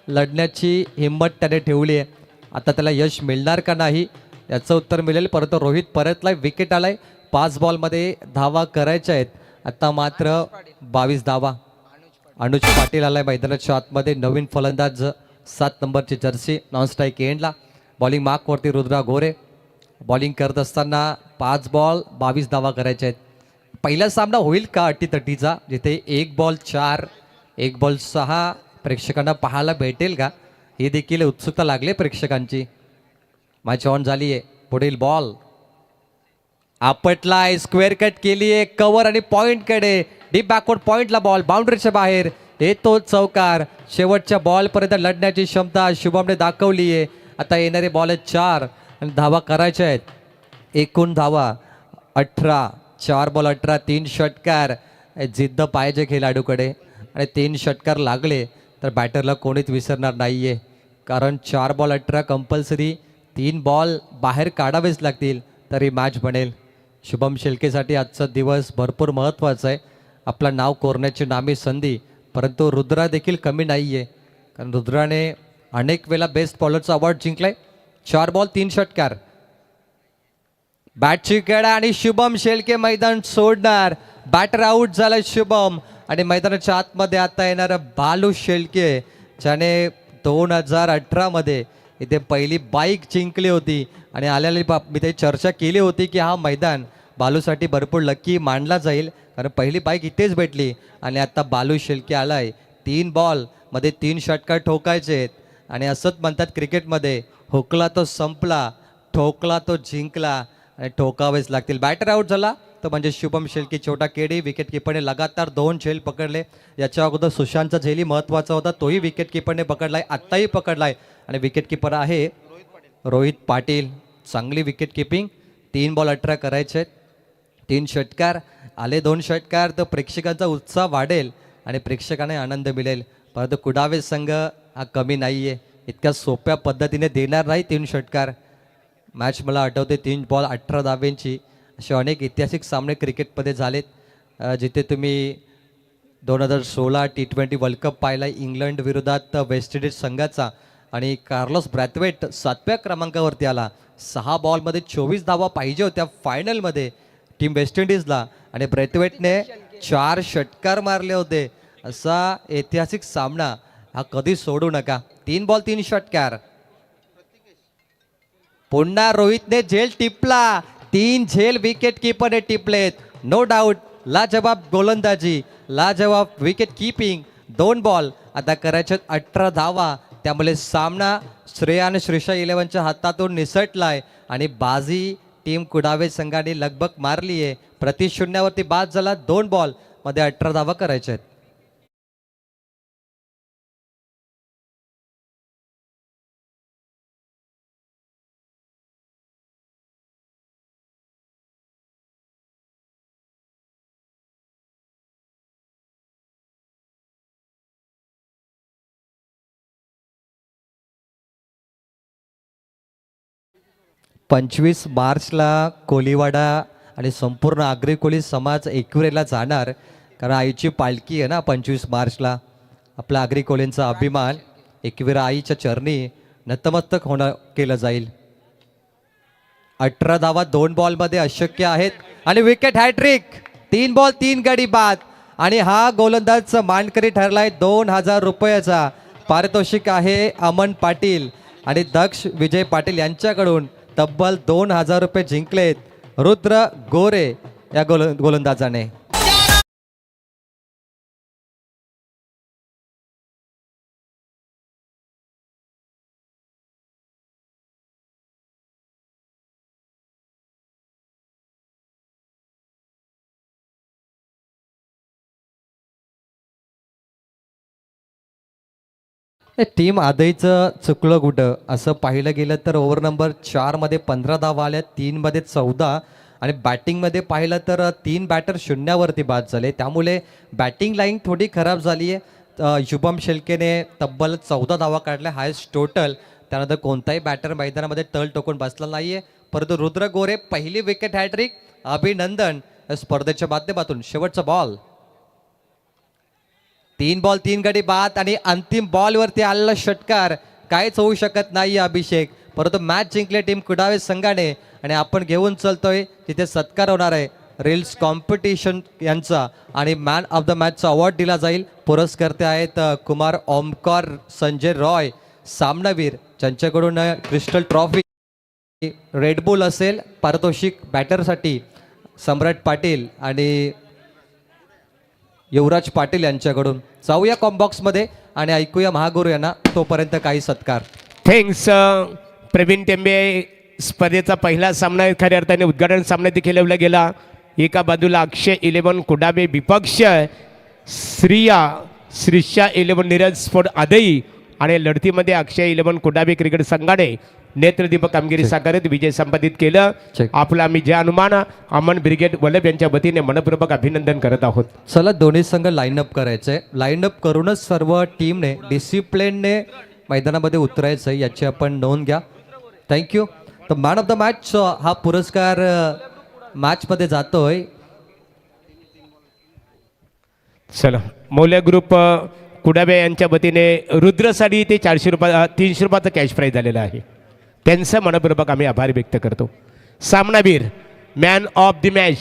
S4: लढण्याची हिंमत त्याने ठेवली आहे. आता त्याला यश मिळणार का नाही याचं उत्तर मिळेल. परंतु रोहित परतलाय. विकेट आलाय. 5 बॉलमध्ये धावा करायच्या आहेत. आता मात्र 22 धावा. अनुज पाटील आलाय मैदानाच्या आतमध्ये. नवीन फलंदाज 7 नंबरची जर्सी नॉन स्ट्राईक एंडला. बॉलिंग मार्कवरती रुद्रा गोरे. बॉलिंग करत असताना 5 बॉल 22 धावा करायच्या आहेत. पहिला सामना होईल का अटीतटीचा जिथे 1 बॉल 4 1 बॉल 6 प्रेक्षकांना पाहायला भेटेल का ही देखील उत्सुकता लागली प्रेक्षकांची. मॅच ऑन झाली आहे. पुढील बॉल आपटलाय. स्क्वेअर कट केली आहे. कव्हर आणि पॉईंटकडे डीप बॅकवर्ड पॉईंटला बॉल बाउंड्रीच्या बाहेर येतो चौकार. शेवटच्या बॉलपर्यंत लढण्याची क्षमता शुभमने दाखवली आहे. आता येणारे बॉल आहेत 4 आणि धावा करायच्या आहेत. एकूण धावा 18. 4 बॉल 18. 3 षटकार. जिद्द पाहिजे खेळाडूकडे आणि 3 षटकार लागले तर बॅटरला कोणीच विसरणार नाही आहे कारण 4 बॉल 18 कंपल्सरी 3 बॉल बाहेर काढावेच लागतील तरी मॅच बनेल. शुभम शेळकेसाठी आजचा दिवस भरपूर महत्त्वाचा आहे. आपलं नाव कोरण्याची नामी संधी. परंतु रुद्रा देखील कमी नाही आहे कारण रुद्राने अनेक वेळा बेस्ट बॉलरचा अवॉर्ड जिंकलाय. 4 बॉल 3 षटकार. बॅटची कडा आणि शुभम शेळके मैदान सोडणार. बॅटर आऊट झाला शुभम आणि मैदानाच्या आतमध्ये आता येणारा बालू शेळके ज्याने 2018 मध्ये इथे पहिली बाईक जिंकली होती आणि आलेली मी ते चर्चा केली होती की हा मैदान बालूसाठी भरपूर लकी मानला जाईल कारण पहिली बाईक इथेच भेटली आणि आता बालू शेळके आलाय. 3 बॉलमध्ये 3 षटकार ठोकायचे आहेत आणि असंच म्हणतात क्रिकेटमध्ये हुकला तो संपला, ठोकला तो जिंकला आणि ठोकावेच लागतील. बॅटर आऊट झाला तर म्हणजे शुभम शेळके छोटा केडी. विकेट किपरने लगातार 2 झेल पकडले. याच्या अगोदर सुशांतचा झेलही महत्त्वाचा होता तोही विकेट किपरने पकडलाय. आत्ताही पकडलाय आणि विकेट किपर आहे रोहित पाटील. चांगली विकेट किपिंग. 3 बॉल 18 करायचे आहेत. 3 षटकार आले. 2 षटकार तर प्रेक्षकांचा उत्साह वाढेल आणि प्रेक्षकांना आनंद मिळेल. परंतु कुडावे संघ हा कमी नाही आहे. इतक्या सोप्या पद्धतीने देणार नाही 3 षटकार. मॅच मला आठवते 3 बॉल 18 धाब्यांची. असे अनेक ऐतिहासिक सामने क्रिकेटमध्ये झालेत जिथे तुम्ही 2016 T20 वर्ल्ड कप पाहिला इंग्लंड विरोधात वेस्ट इंडिज संघाचा आणि कार्लोस ब्रॅथवेट 7व्या क्रमांकावरती आला. 6 बॉलमध्ये 24 धावा पाहिजे होत्या फायनलमध्ये टीम वेस्ट इंडिजला आणि ब्रॅथवेटने 4 षटकार मारले होते. असा ऐतिहासिक सामना हा कधी सोडू नका. 3 बॉल 3 षटकार. पुन्हा रोहितने झेल टिपला. 3 झेल विकेट किपरने टिपलेत. नो डाऊट लाजवाब गोलंदाजी, लाजवाब विकेट किपिंग. 2 बॉल आता करायचे 18 धावा. त्यामुळे सामना श्रेयान श्रीषा 11च्या हातातून निसटलाय आणि बाजी टीम कुडावे संघाने लगबग मारली आहे. प्रति शून्यावरती बाद झाला. 2 बॉल मध्ये 18 धावा करायच्या आहेत. पंचवीस मार्चला कोलीवाडा आणि संपूर्ण आग्री कोळी समाज एकविरेला जाणार कारण आईची पालखी आहे ना 25 मार्चला. आपला आग्री कोळींचा अभिमान एकविरा आईच्या चरणी नतमस्तक होणं केलं जाईल. 18 धावा 2 बॉलमध्ये अशक्य आहेत आणि विकेट हॅट्रिक. 3 बॉल 3 गडी बाद आणि हा गोलंदाजचा मानकरी ठरलाय 2000 रुपयाचा. पारितोषिक आहे अमन पाटील आणि दक्ष विजय पाटील यांच्याकडून तब्बल 2000 रुपये जिंकलेत रुद्र गोरे या गोलंदाजाने. टीम आदईचं चुकलं कुठं असं पाहिलं गेलं तर ओव्हर नंबर 4 मध्ये 15 धावा आल्या, 3 मध्ये 14 आणि बॅटिंगमध्ये पाहिलं तर 3 बॅटर शून्यावरती बाद झाले. त्यामुळे बॅटिंग लाईन थोडी खराब झाली आहे. शुभम शेलकेने तब्बल 14 धावा काढल्या हायस्ट टोटल. त्यानंतर कोणताही बॅटर मैदानामध्ये तळ टोकून बसला नाहीये. परंतु रुद्र गोरे पहिली विकेट हॅट्रिक. अभिनंदन या स्पर्धेच्या माध्यमातून. शेवटचा बॉल 3 बॉल 3 गडी बाद आणि अंतिम बॉलवरती आलेला षटकार. काहीच होऊ शकत नाही अभिषेक. परंतु मॅच जिंकले टीम कुडावे संघाने आणि आपण घेऊन चलतोय तिथे सत्कार होणार आहे रील्स कॉम्पिटिशन यांचा आणि मॅन ऑफ द मॅचचा अवॉर्ड दिला जाईल. पुरस्कर्ते आहेत कुमार ओमकार संजय रॉय सामनावीर ज्यांच्याकडून क्रिस्टल ट्रॉफी रेडबुल असेल. पारितोषिक बॅटरसाठी सम्राट पाटील आणि युवराज पाटील यांच्याकडून. जाऊया कॉम्बॉक्समध्ये आणि ऐकूया महागुरू यांना. तोपर्यंत काही सत्कार.
S1: थँक्स प्रवीण टेंबे. स्पर्धेचा पहिला सामना खऱ्या अर्थाने उद्घाटन सामना इथे खेळवला गेला. एका बाजूला अक्षय 11 कुडाबे विपक्ष श्रीषा 11 नीरज स्पोर्ट आदई आणि लढतीमध्ये अक्षय 11 कुडाबे क्रिकेट संघाने नेत्रदीपक कामगिरी साकारत विजय संपादित केलं. आपला आम्ही जे अनुमान अमन ब्रिगेड वल्लभ यांच्या वतीने मनपूर्वक अभिनंदन करत आहोत.
S4: चला दोन्ही संघ लाईनअप करायचंय. लाईनअप करूनच सर्व टीमने डिसिप्लिनने मैदानामध्ये उतरायचं याची आपण नोंद घ्या. थँक्यू. तर मॅन ऑफ द मॅच हा पुरस्कार मॅचमध्ये जातोय.
S1: चला मौल्य ग्रुप कुडाबे यांच्या वतीने रुद्रसाठी ते 400 रुपये 300 रुपयाचं कॅश प्राईज झालेलं आहे. त्यांचं मनपूर्वक आम्ही आभार व्यक्त करतो. सामनावीर मॅन ऑफ द मॅच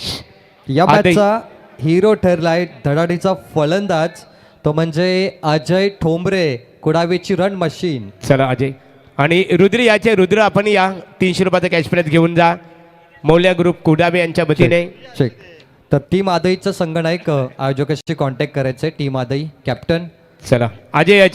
S4: या मॅचचा हिरो ठरलाय धडाडीचा फलंदाज तो म्हणजे अजय ठोंबरे कुडावेची रन मशीन.
S1: चला अजय आणि रुद्र आपण या 300 रुपयाचा कॅश प्राईज घेऊन जा. मौल्य ग्रुप कुडाबे यांच्या वतीने.
S4: तर टीम आदईचं संगणक आयोजकाशी कॉन्टॅक्ट करायचंय. Team Adai captain.
S1: चला अजय